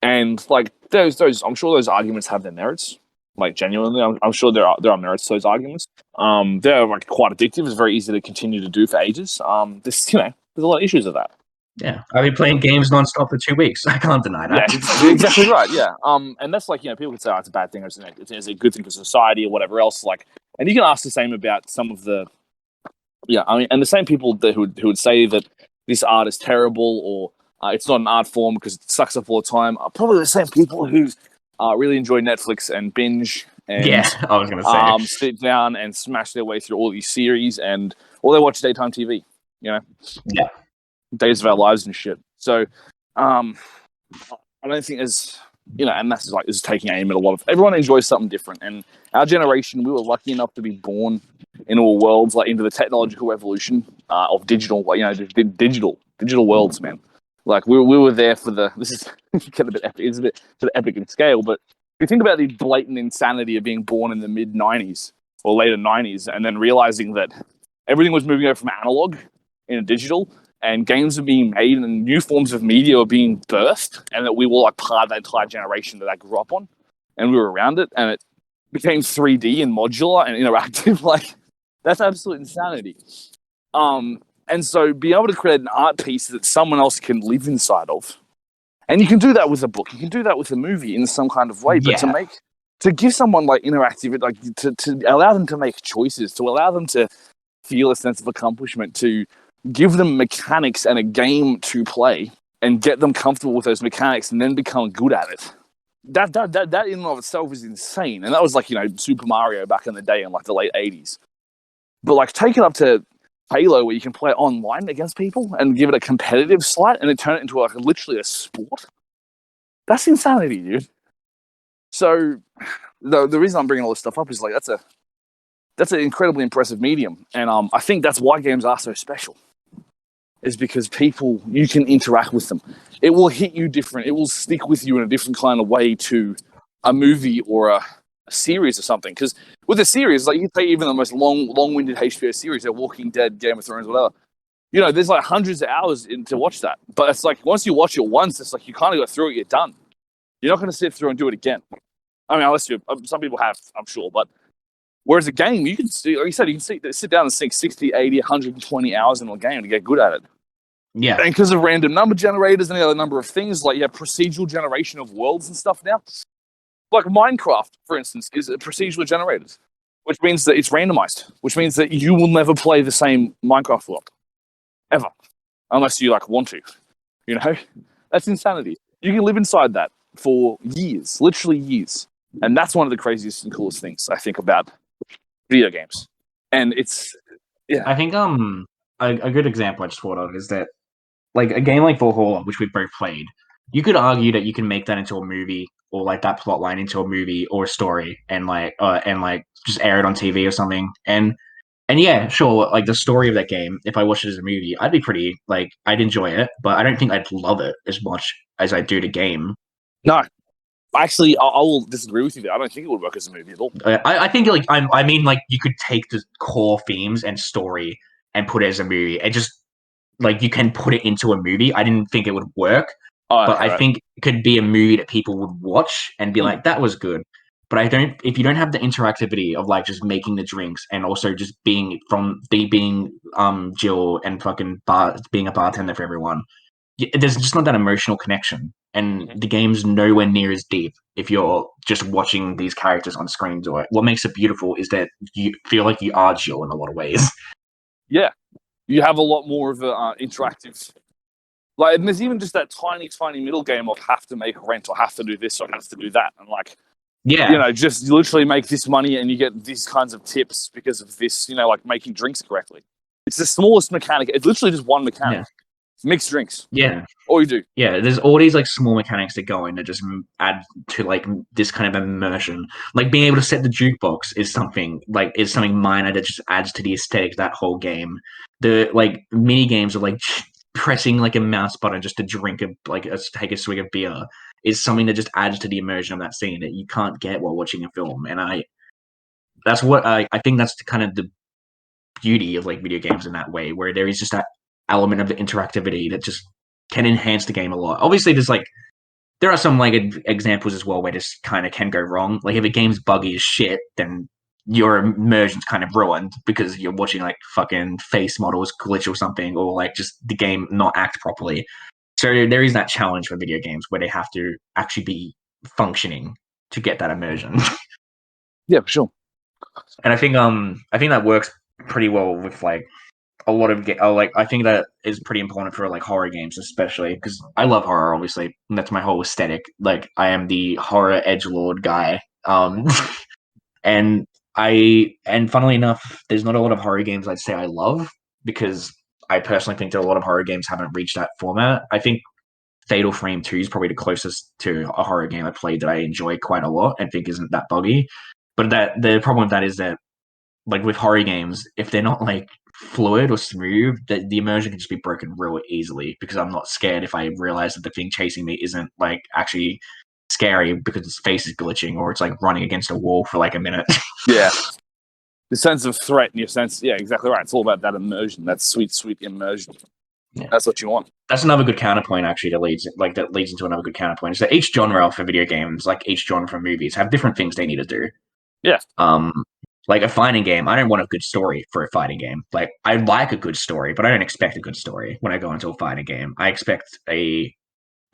And like those, I'm sure those arguments have their merits. Like genuinely, I'm sure there are merits to those arguments. They're like quite addictive. It's very easy to continue to do for ages. There's a lot of issues with that. Yeah, I've been playing games nonstop for 2 weeks. I can't deny that. Yeah, exactly right. Yeah. And that's like, people could say, oh, it's a bad thing or it's a good thing for society or whatever else. Like, and you can ask the same about some of the, and the same people who would say that this art is terrible or it's not an art form because it sucks up all the time are probably the same people who really enjoy Netflix and binge. And, I was going to say. Sit down and smash their way through all these series or they watch daytime TV, Yeah. Days of Our Lives and shit. So, I don't think there's, and that's like is taking aim at a lot of. Everyone enjoys something different, and our generation, we were lucky enough to be born into a world like into the technological evolution of digital, digital worlds, man. Like we were there for this is get a bit epic, it's a bit sort of epic in scale, but if you think about the blatant insanity of being born in the mid '90s or later '90s, and then realizing that everything was moving over from analog into digital. And games are being made and new forms of media are being birthed, and that we were like part of that entire generation that I grew up on, and we were around it, and it became 3D and modular and interactive. Like, that's absolute insanity. And so being able to create an art piece that someone else can live inside of, and you can do that with a book, you can do that with a movie in some kind of way, but to give someone like interactive, like to allow them to make choices, to allow them to feel a sense of accomplishment, to give them mechanics and a game to play and get them comfortable with those mechanics and then become good at it. That in and of itself is insane. And that was like, Super Mario back in the day in like the late 80s. But like take it up to Halo where you can play online against people and give it a competitive slight and then turn it into like literally a sport. That's insanity, dude. So the reason I'm bringing all this stuff up is like that's an incredibly impressive medium. And I think that's why games are so special. Is because you can interact with them. It will hit you different. It will stick with you in a different kind of way to a movie or a series or something. Because with a series, like you can take even the most long-winded HBO series, like Walking Dead, Game of Thrones, whatever. There's like hundreds of hours to watch that. But it's like once you watch it once, it's like you kind of go through it, you're done. You're not going to sit through and do it again. I mean, unless some people have, I'm sure, but whereas a game, you can see, like you said, you can sit down and sink 60, 80, 120 hours in a game to get good at it. Yeah. And because of random number generators and the other number of things, like you have procedural generation of worlds and stuff now. Like Minecraft, for instance, is procedurally generated, which means that it's randomized, which means that you will never play the same Minecraft world. Ever. unless you like want to. You know, that's insanity. You can live inside that for years, literally years, and that's one of the craziest and coolest things I think about video games. And it's I think a good example I just thought of is that like a game like Valhalla, which we both played, you could argue that you can make that into a movie or like that plot line into a movie or a story and like just air it on TV or something. And yeah, sure, like the story of that game, if I watched it as a movie, I'd be pretty like I'd enjoy it, but I don't think I'd love it as much as I do the game. no. Actually, I will disagree with you there. I don't think it would work as a movie at all. I think like I mean like you could take the core themes and story and put it as a movie. It just like you can put it into a movie. I didn't think it would work, but I think it could be a movie that people would watch and be like, that was good. But I don't. If you don't have the interactivity of like just making the drinks and also just being Jill and fucking being a bartender for everyone, there's just not that emotional connection, and the game's nowhere near as deep if you're just watching these characters on screen do it. What makes it beautiful is that you feel like you are Jill in a lot of ways. Yeah, you have a lot more of an interactive. Like, and there's even just that tiny middle game of have to make rent or have to do this or have to do that, and like, yeah, you know, just literally make this money and you get these kinds of tips because of this. You know, like making drinks correctly. It's the smallest mechanic. It's literally just one mechanic. Yeah. Mix drinks. Yeah. All you do. Yeah, there's all these like small mechanics that go in that just add to like this kind of immersion. Like being able to set the jukebox is something minor that just adds to the aesthetic of that whole game. The like mini games of like pressing like a mouse button just to drink take a swig of beer is something that just adds to the immersion of that scene that you can't get while watching a film. And I think that's kind of the beauty of like video games in that way, where there is just that element of the interactivity that just can enhance the game a lot. Obviously, there are some like examples as well where this kind of can go wrong. Like if a game's buggy as shit, then your immersion's kind of ruined because you're watching like fucking face models glitch or something, or like just the game not act properly. So there is that challenge for video games where they have to actually be functioning to get that immersion. Yeah, for sure. And I think that works pretty well with like a lot of I think that is pretty important for like horror games, especially because I love horror. Obviously, and that's my whole aesthetic. Like I am the horror edgelord guy. And funnily enough, there's not a lot of horror games I'd say I love because I personally think that a lot of horror games haven't reached that format. I think Fatal Frame 2 is probably the closest to a horror game I played that I enjoy quite a lot and think isn't that buggy. But the problem with that is that like with horror games, if they're not like fluid or smooth, the immersion can just be broken real easily because I'm not scared if I realize that the thing chasing me isn't like actually scary because its face is glitching or it's like running against a wall for like a minute. Yeah. The sense of threat and your sense, yeah, exactly right. It's all about that immersion, that sweet immersion. Yeah. That's what you want. That's another good counterpoint actually that leads into another good counterpoint. Is that each genre for video games, like each genre for movies, have different things they need to do. Yeah. Like a fighting game, I don't want a good story for a fighting game. Like I like a good story, but I don't expect a good story when I go into a fighting game. I expect good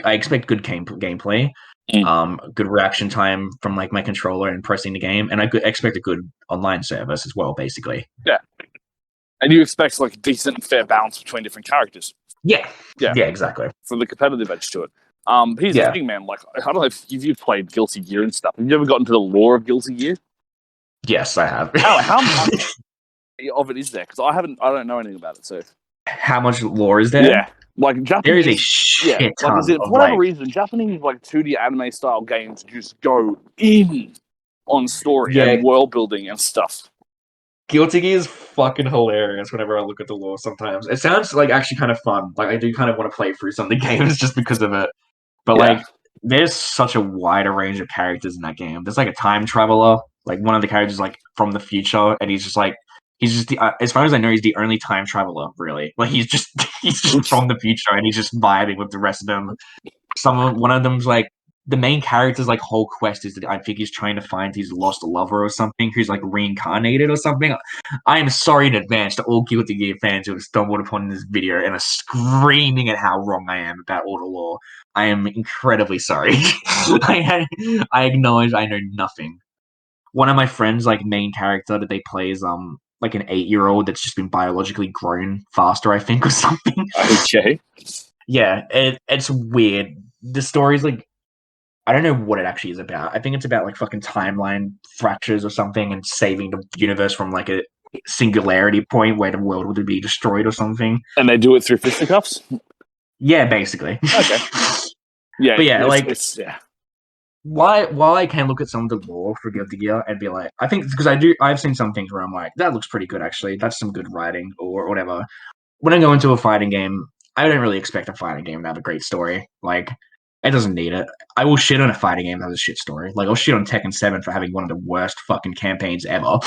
gameplay, good reaction time from like my controller and pressing the game, and I expect a good online service as well, basically. Yeah. And you expect like decent and fair balance between different characters. Yeah, exactly. For the competitive edge to it. Here's the thing, man. Like I don't know if you've played Guilty Gear and stuff. Have you ever gotten to the lore of Guilty Gear? Yes, I have. How much of it is there? Because I don't know anything about it. So how much lore is there? Yeah, like Japanese. There is a shit ton. Like, for whatever reason, Japanese like 2D anime style games just go in on story and world building and stuff. Guilty Gear is fucking hilarious whenever I look at the lore sometimes. It sounds like actually kind of fun. Like I do kind of want to play through some of the games just because of it. But like there's such a wider range of characters in that game. There's like a time traveler. Like one of the characters like from the future, and he's just the, as far as I know, he's the only time traveler, really. Like he's just from the future, and he's just vibing with the rest of them. One of them's like the main character's like whole quest is that I think he's trying to find his lost lover or something, who's like reincarnated or something. I am sorry in advance to all Guilty Gear fans who have stumbled upon this video and are screaming at how wrong I am about all the lore. I am incredibly sorry. I acknowledge I know nothing. One of my friends, like main character that they play is like an 8-year-old that's just been biologically grown faster, I think, or something. Okay. Yeah, it's weird. The story's like, I don't know what it actually is about. I think it's about like fucking timeline fractures or something and saving the universe from like a singularity point where the world would be destroyed or something. And they do it through fisticuffs? Yeah, basically. Okay. Yeah, but yeah, it's while I can look at some of the lore for Guilty Gear and be like, I think because I've seen some things where I'm like, that looks pretty good actually. That's some good writing or whatever. When I go into a fighting game, I don't really expect a fighting game to have a great story. Like, it doesn't need it. I will shit on a fighting game that has a shit story. Like, I'll shit on Tekken 7 for having one of the worst fucking campaigns ever.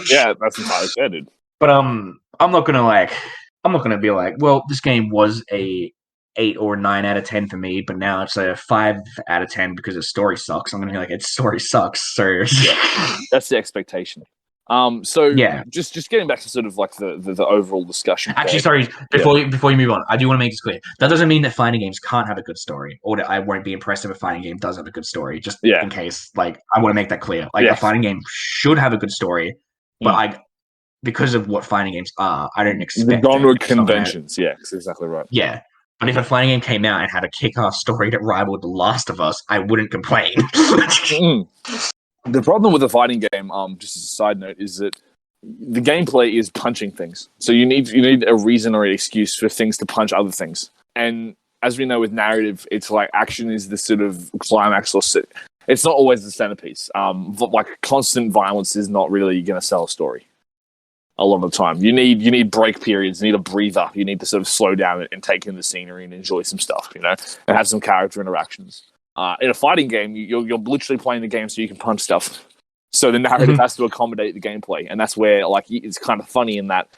Yeah, that's entirely fair, dude. But I'm not gonna be like, well, this game was a 8 or 9 out of 10 for me, but now it's a 5 out of 10 because its story sucks. I'm gonna be like, its story sucks. So yeah, that's the expectation. So yeah, just getting back to sort of like the overall discussion. Actually, sorry, before you move on, I do want to make this clear. That doesn't mean that fighting games can't have a good story, or that I won't be impressed if a fighting game does have a good story. Just in case, like, I want to make that clear. Like, a fighting game should have a good story, but because of what fighting games are, I don't expect the genre conventions. Yeah, that's exactly right. Yeah. But if a fighting game came out and had a kick-ass story that rivaled The Last of Us, I wouldn't complain. The problem with a fighting game, just as a side note, is that the gameplay is punching things. So you need a reason or an excuse for things to punch other things. And as we know with narrative, it's like action is the sort of climax, or it's not always the centerpiece. Like constant violence is not really going to sell a story. A lot of the time, you need break periods, you need a breather, you need to sort of slow down and take in the scenery and enjoy some stuff, and have some character interactions. In a fighting game, you're literally playing the game so you can punch stuff. So the narrative has to accommodate the gameplay, and that's where like it's kind of funny in that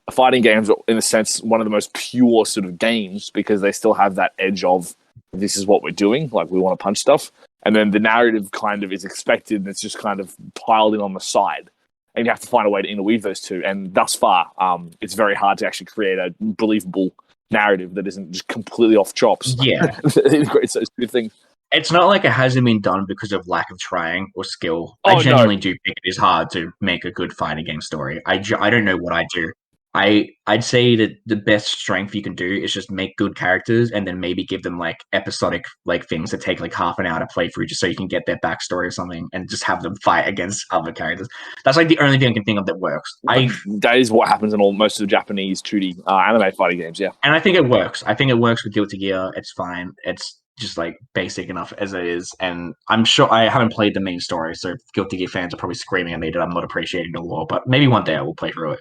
fighting games are, in a sense, one of the most pure sort of games because they still have that edge of this is what we're doing, like we want to punch stuff, and then the narrative kind of is expected and it's just kind of piled in on the side. And you have to find a way to interweave those two. And thus far, it's very hard to actually create a believable narrative that isn't just completely off chops. Yeah. It integrates those two things. It's not like it hasn't been done because of lack of trying or skill. I genuinely do think it is hard to make a good fighting game story. I don't know what I do. I'd say that the best strength you can do is just make good characters and then maybe give them like episodic like things that take like half an hour to play through just so you can get their backstory or something and just have them fight against other characters. That's like the only thing I can think of that works. That is what happens in most of the Japanese 2D anime fighting games, yeah. And I think it works. I think it works with Guilty Gear. It's fine. It's just like basic enough as it is. And I'm sure I haven't played the main story, so Guilty Gear fans are probably screaming at me that I'm not appreciating the lore, but maybe one day I will play through it.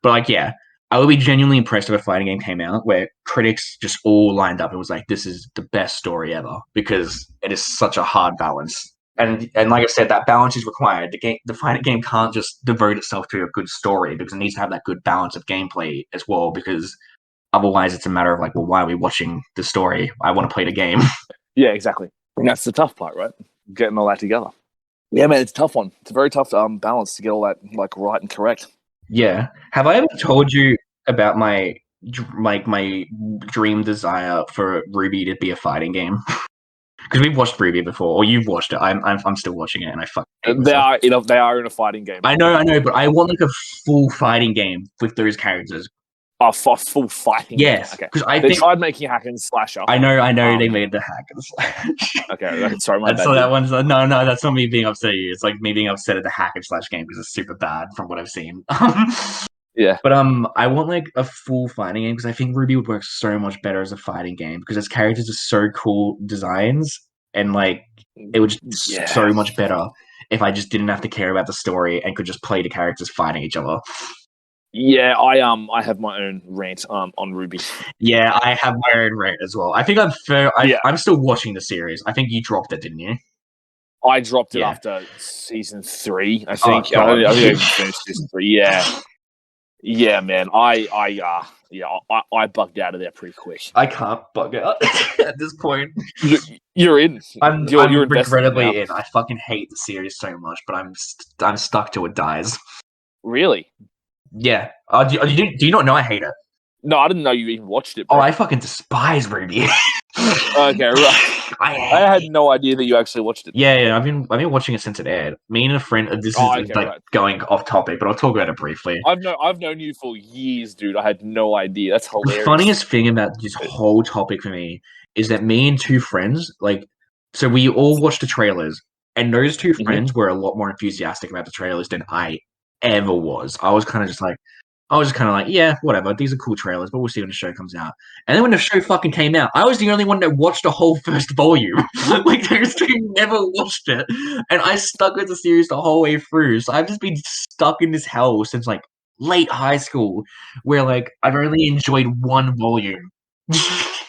But like, yeah, I would be genuinely impressed if a fighting game came out where critics just all lined up and was like, this is the best story ever, because it is such a hard balance. And like I said, that balance is required. The fighting game can't just devote itself to a good story because it needs to have that good balance of gameplay as well, because otherwise it's a matter of like, well, why are we watching the story? I want to play the game. Yeah, exactly. And that's the tough part, right? Getting all that together. Yeah, man, it's a tough one. It's a very tough balance to get all that like right and correct. Yeah. Have I ever told you about my dream desire for RWBY to be a fighting game? Because we've watched RWBY before, or you've watched it. I'm still watching it, and I fucking they are in a fighting game. I know, but I want like a full fighting game with those characters. A full fighting. Yes, because they tried making hack and slasher. I know. They made the hack and slash. Okay, sorry, my bad. So that one's no. That's not me being upset at you. It's like me being upset at the hack and slash game because it's super bad from what I've seen. Yeah, but I want like a full fighting game because I think RWBY would work so much better as a fighting game because its characters are so cool designs and like it would just so much better if I just didn't have to care about the story and could just play the characters fighting each other. Yeah, I have my own rant on RWBY. Yeah, I have my own rant as well. I think I'm still watching the series. I think you dropped it, didn't you? I dropped it after season 3. I think. I think I finished season 3. Yeah, man. I bugged out of there pretty quick. I can't bug out at this point. You're in. I'm regrettably in. I fucking hate the series so much, but I'm stuck till it dies. Really? Yeah. Do you not know I hate it? No, I didn't know you even watched it, bro. Oh, I fucking despise RWBY. Okay, right. I had no idea that you actually watched it. Yeah, I've been watching it since it aired. Me and a friend. This is going off topic, but I'll talk about it briefly. I've known you for years, dude. I had no idea. That's hilarious. The funniest thing about this whole topic for me is that me and two friends, so we all watched the trailers, and those two friends were a lot more enthusiastic about the trailers than I ever was. I was kind of just like, yeah, whatever. These are cool trailers, but we'll see when the show comes out. And then when the show fucking came out, I was the only one that watched the whole first volume. Those two never watched it. And I stuck with the series the whole way through. So I've just been stuck in this hell since, late high school, where, I've only enjoyed one volume.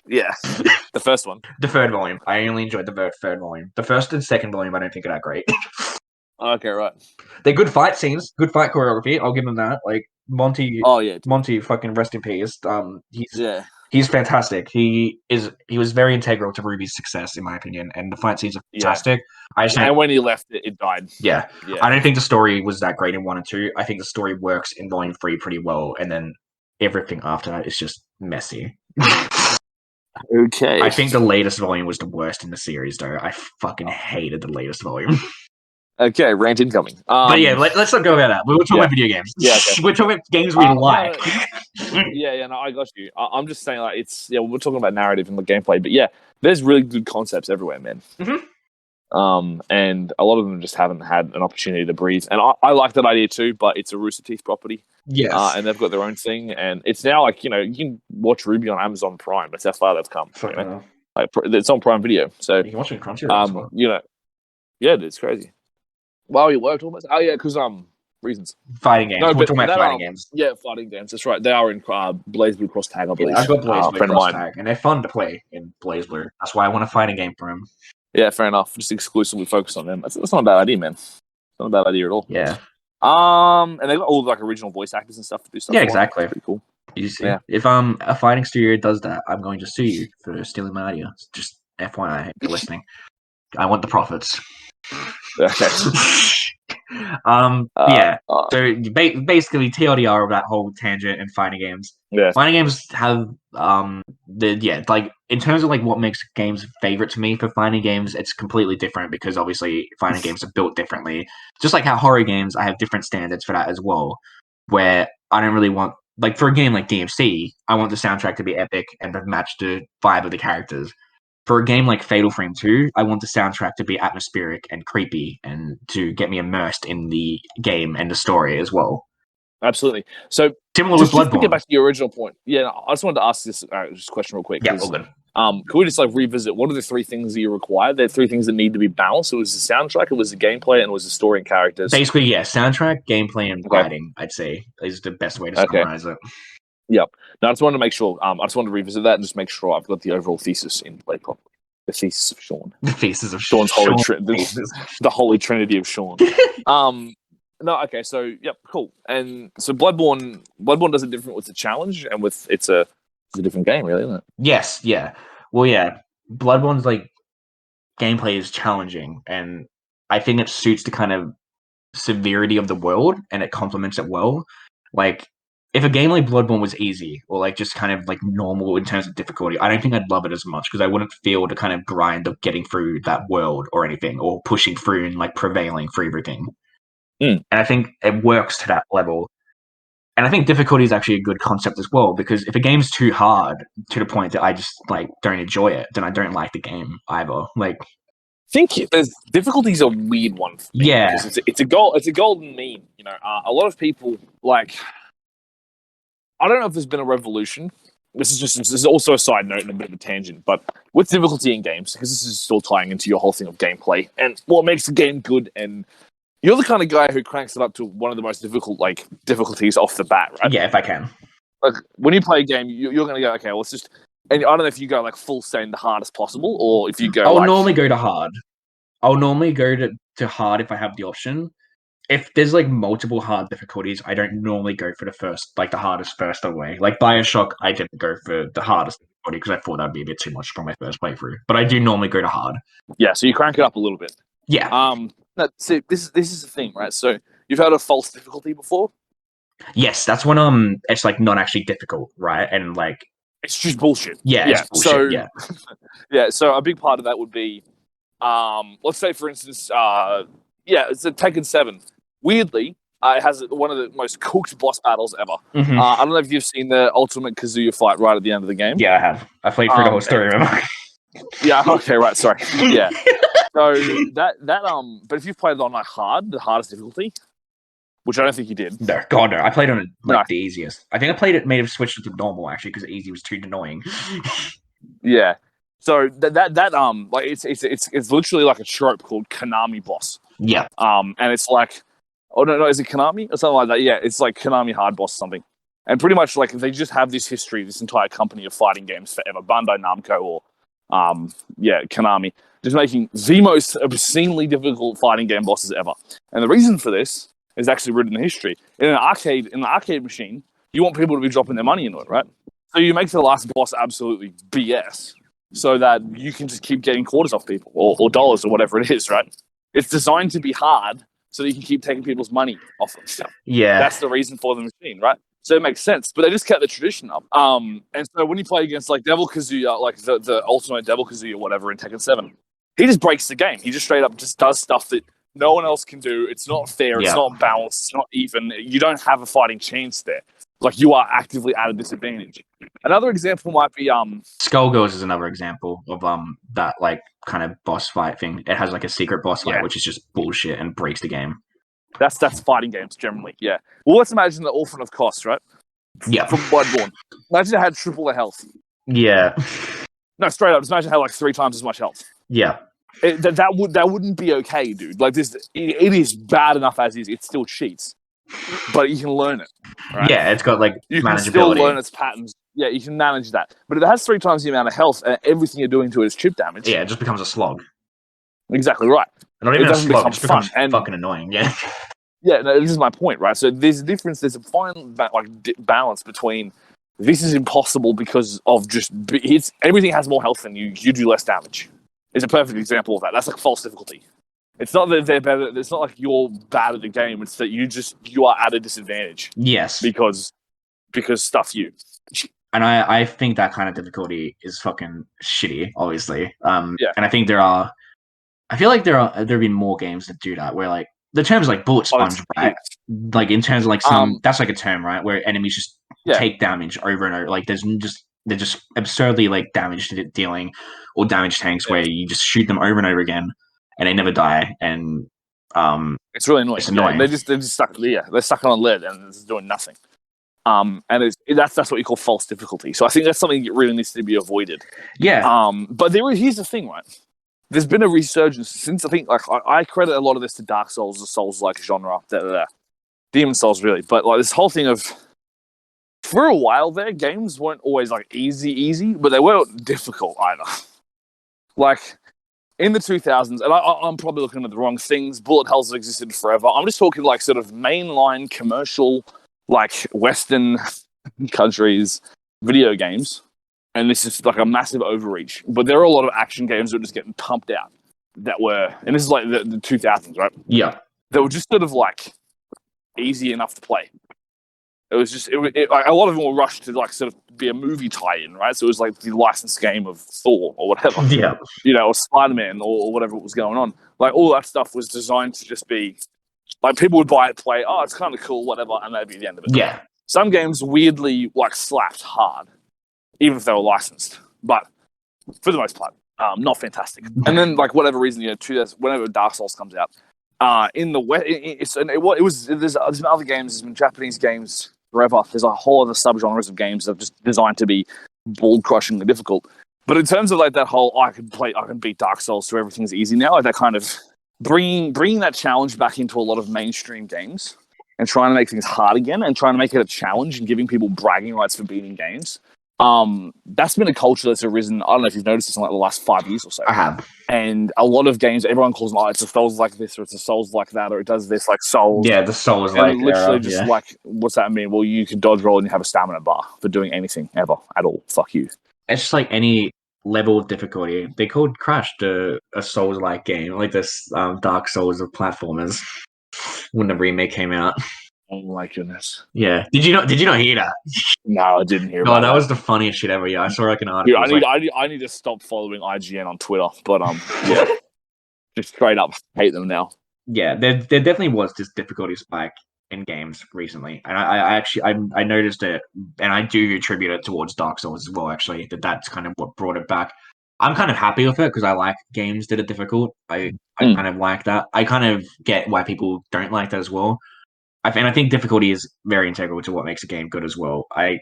Yeah. The first one. The third volume. I only enjoyed the third volume. The first and second volume, I don't think are that great. Okay, right. They're good fight scenes, good fight choreography. I'll give them that. Monty. Oh yeah, Monty. Fucking rest in peace. He's fantastic. He was very integral to RWBY's success, in my opinion. And the fight scenes are fantastic. And when he left, it died. Yeah. I don't think the story was that great in 1 and 2. I think the story works in Volume 3 pretty well, and then everything after that is just messy. Okay. I think the latest volume was the worst in the series, though. I fucking hated the latest volume. Okay, rant incoming. But yeah, let's not go about that. We're talking about video games. Yeah, okay. We're talking about games we like. No, I got you. I'm just saying, we're talking about narrative and the gameplay, but yeah, there's really good concepts everywhere, man. And a lot of them just haven't had an opportunity to breathe. And I like that idea too, but it's a Rooster Teeth property. Yes. And they've got their own thing, and it's now you can watch RWBY on Amazon Prime. That's how far they've come. It's on Prime Video, so you can watch it on Crunchyroll. Yeah, it's crazy. Wow, you worked almost. Oh yeah, because reasons. Fighting games. No, we're talking about fighting games. Yeah, fighting games. That's right. They are in Blaze Blue Cross Tag, I believe. Yeah, I've got Blaze Blue Cross Tag, and they're fun to play in Blaze Blue. That's why I want a fighting game for them. Yeah, fair enough. Just exclusively focus on them. That's not a bad idea, man. It's not a bad idea at all. Yeah. And they've got all original voice actors and stuff to do stuff. Yeah, exactly. Pretty cool. You see, if a fighting studio does that, I'm going to sue you for stealing my idea. Just FYI, if you're listening. I want the profits. Okay. So basically, TLDR of that whole tangent and fighting games. Yeah. Fighting games have in terms of what makes games favorite to me for fighting games, it's completely different because obviously fighting games are built differently. Just like how horror games, I have different standards for that as well. Where I don't really want for a game like DMC, I want the soundtrack to be epic and to match the vibe of the characters. For a game like Fatal Frame 2, I want the soundtrack to be atmospheric and creepy and to get me immersed in the game and the story as well. Absolutely. So, similar with Bloodborne. Just to get back to your original point, I just wanted to ask this question real quick. Yeah, all good. Can we just revisit what are the 3 things that you require? There are 3 things that need to be balanced. It was the soundtrack, it was the gameplay, and it was the story and characters. Basically, yeah, soundtrack, gameplay, and writing, I'd say, is the best way to summarize it. Yep. No, I just wanted to make sure. I just wanted to revisit that and just make sure I've got the overall thesis in play properly. The thesis of Shaun. The thesis of Shaun's holy the holy trinity of Shaun. No, okay. So, yep, cool. And so Bloodborne does it different with the challenge and with it's a different game, really, isn't it? Yes. Yeah. Well, yeah. Bloodborne's gameplay is challenging, and I think it suits the kind of severity of the world, and it complements it well. If a game like Bloodborne was easy or just kind of normal in terms of difficulty, I don't think I'd love it as much because I wouldn't feel the kind of grind of getting through that world or anything, or pushing through and prevailing for everything. And I think it works to that level. And I think difficulty is actually a good concept as well, because if a game's too hard to the point that I just don't enjoy it, then I don't like the game either. I think difficulty is a weird one. For me, yeah, it's a golden mean. A lot of people I don't know if there's been a revolution. This is also a side note and a bit of a tangent, but with difficulty in games, because this is still tying into your whole thing of gameplay and what makes a game good, and you're the kind of guy who cranks it up to one of the most difficult difficulties off the bat, right? Yeah, if I can. When you play a game, you're going to go, okay, let's just. And I don't know if you go full send the hardest possible, or if you go. I'll normally go to hard. I'll normally go to hard if I have the option. If there's multiple hard difficulties, I don't normally go for the hardest first away. BioShock, I didn't go for the hardest difficulty because I thought that'd be a bit too much for my first playthrough. But I do normally go to hard. Yeah, so you crank it up a little bit. Yeah. See, this is the thing, right? So you've heard of false difficulty before? Yes, that's when it's not actually difficult, right? And It's just bullshit. Yeah, it's bullshit. So yeah. yeah. So a big part of that would be, let's say for instance, it's a Tekken 7. Weirdly, it has one of the most cooked boss battles ever. Mm-hmm. I don't know if you've seen the Ultimate Kazuya fight right at the end of the game. Yeah, I have. I played through the whole story. Remember? Yeah. Okay. Right. Sorry. Yeah. So that but if you've played it on like hard, the hardest difficulty, which I don't think you did. No, God no. I played on the easiest. I think I played it. May have switched it to normal actually because easy was too annoying. Yeah. So that like it's literally like a trope called Konami boss. Yeah. And it's like, oh no, is it Konami or something like that? Yeah, it's like Konami hard boss or something. And pretty much like they just have this history, this entire company of fighting games forever, Bandai Namco or Konami, just making the most obscenely difficult fighting game bosses ever. And the reason for this is actually rooted in history. In an arcade machine, you want people to be dropping their money into it, right? So you make the last boss absolutely BS, so that you can just keep getting quarters off people or dollars or whatever it is, right? It's designed to be hard so that you can keep taking people's money off them. Yeah, that's the reason for the machine, right? So it makes sense, but they just kept the tradition up. And so when you play against like Devil Kazuya, like the ultimate Devil Kazuya, whatever in Tekken 7, he just breaks the game. He just straight up just does stuff that no one else can do. It's not fair. It's not balanced. It's not even. You don't have a fighting chance there. Like you are actively at a disadvantage. Another example might be Skullgirls is another example of that like kind of boss fight thing. It has like a secret boss fight, which is just bullshit and breaks the game. That's fighting games generally, yeah. Well, let's imagine the Orphan of Kos, right? Yeah. From Bloodborne. Imagine it had triple the health. Yeah. No, straight up. Just imagine it had like 3 times as much health. Yeah. That wouldn't be okay, dude. Like this, it is bad enough as is. It still cheats, but you can learn it. Right? Yeah, it's got like you manageability. Can still learn its patterns. Yeah, you can manage that. But if it has 3 times the amount of health and everything you're doing to it is chip damage. Yeah, it just becomes a slog. Exactly right. Not even it doesn't a slog, become it just becomes fun. fucking annoying. Yeah. Yeah, no, this is my point, right? So there's a difference. There's a fine balance between this is impossible because of just everything has more health than you. You do less damage. It's a perfect example of that. That's like false difficulty. It's not that they're better. It's not like you're bad at the game. It's that you are at a disadvantage. Yes. Because stuff you. And I think that kind of difficulty is fucking shitty, obviously. And I think I feel like there have been more games that do that, where like the term's like bullet sponge, right? Like in terms of like that's like a term, right? Where enemies just take damage over and over. Like they're just absurdly like damage dealing or damage tanks where you just shoot them over and over again and they never die. And it's really annoying. It's annoying. They're just stuck. Yeah, they're stuck on a lid and it's doing nothing. And that's what you call false difficulty. So I think that's something that really needs to be avoided. Yeah. But here's the thing, right? There's been a resurgence since I think like I credit a lot of this to Dark Souls, the Souls-like genre, Demon Souls, really. But like this whole thing of for a while there, games weren't always like easy, but they weren't difficult either. Like in the 2000s, and I'm probably looking at the wrong things. Bullet hells have existed forever. I'm just talking like sort of mainline commercial, like Western countries video games. And this is like a massive overreach. But there are a lot of action games that were just getting pumped out and this is like the 2000s, right? Yeah. They were just sort of like easy enough to play. It was just, like, a lot of them were rushed to like sort of be a movie tie-in, right? So it was like the licensed game of Thor or whatever. Yeah. Or Spider-Man or whatever was going on. Like all that stuff was designed to just be, like people would buy it, play, oh, it's kind of cool, whatever, and that'd be the end of it. Yeah. Some games weirdly like slapped hard, even if they were licensed, but for the most part, not fantastic. And then, like whatever reason, whenever Dark Souls comes out, in the West, there's been other games, there's been Japanese games forever. There's a whole other subgenres of games that are just designed to be ball-crushingly difficult. But in terms of like that whole, I can beat Dark Souls, so everything's easy now. Like that kind of bringing that challenge back into a lot of mainstream games and trying to make things hard again and trying to make it a challenge and giving people bragging rights for beating games. That's been a culture that's arisen. I don't know if you've noticed this in like the last 5 years or so. I have. And a lot of games, everyone calls them, it's a Souls like this, or it's a Souls like that, or it does this like Souls. Yeah, the Souls like literally just like, what's that mean? Well, you can dodge roll and you have a stamina bar for doing anything ever at all. Fuck you. It's just like any level of difficulty. They called Crash a Souls-like game, like this Dark Souls of platformers when the remake came out. Oh my goodness. Yeah. Did you not hear that? No, I didn't hear No, about that that. was the funniest shit ever. Yeah, I saw like an Dude, article. I need to stop following IGN on Twitter, but yeah, just straight up hate them now. Yeah, there definitely was this difficulty spike in games recently, and I actually I noticed it, and I do attribute it towards Dark Souls as well. Actually, that's kind of what brought it back. I'm kind of happy with it because I like games that are difficult. I kind of like that. I kind of get why people don't like that as well. I think difficulty is very integral to what makes a game good as well. I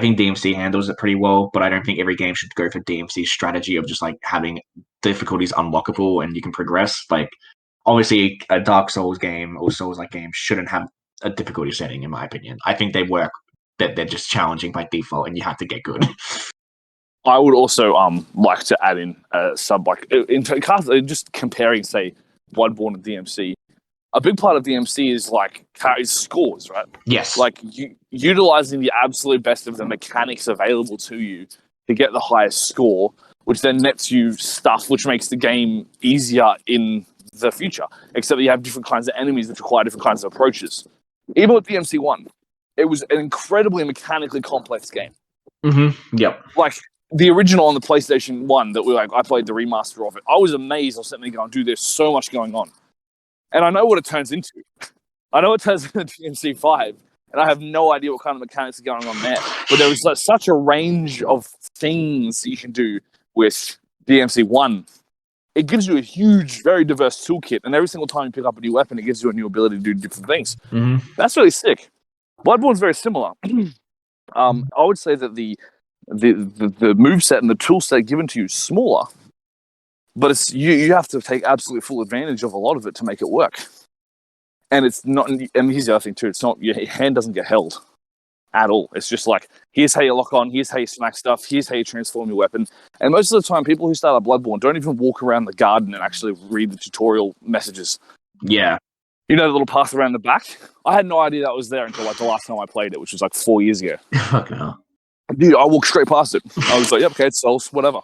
think DMC handles it pretty well, but I don't think every game should go for DMC's strategy of just like having difficulties unlockable and you can progress. Like obviously a Dark Souls game or Souls-like game shouldn't have a difficulty setting, in my opinion. I think they work that they're just challenging by default and you have to get good. I would also like to add in a sub like just comparing say Bloodborne and DMC. A big part of DMC is like scores, right? Yes. Like utilizing the absolute best of the mechanics available to you to get the highest score, which then nets you stuff which makes the game easier in the future. Except that you have different kinds of enemies that require different kinds of approaches. Even with DMC 1, it was an incredibly mechanically complex game. Mm-hmm. Yep. Like the original on the PlayStation 1 that I played the remaster of it. I was amazed. I was sitting there going, dude, there's so much going on. And I know what it turns into. I know it turns into DMC 5, and I have no idea what kind of mechanics are going on there. But there is such a range of things you can do with DMC 1. It gives you a huge, very diverse toolkit, and every single time you pick up a new weapon, it gives you a new ability to do different things. Mm-hmm. That's really sick. Bloodborne's very similar. I would say that the moveset and the toolset given to you is smaller, but it's you have to take absolute full advantage of a lot of it to make it work. And it's not. And here's the other thing too: it's not your hand doesn't get held at all. It's just like here's how you lock on, here's how you smack stuff, here's how you transform your weapon. And most of the time, people who start a Bloodborne don't even walk around the garden and actually read the tutorial messages. Yeah. You know the little path around the back? I had no idea that was there until like the last time I played it, which was like 4 years ago. Fucking hell. Dude, I walked straight past it. I was like, yep, okay, it's Souls, whatever.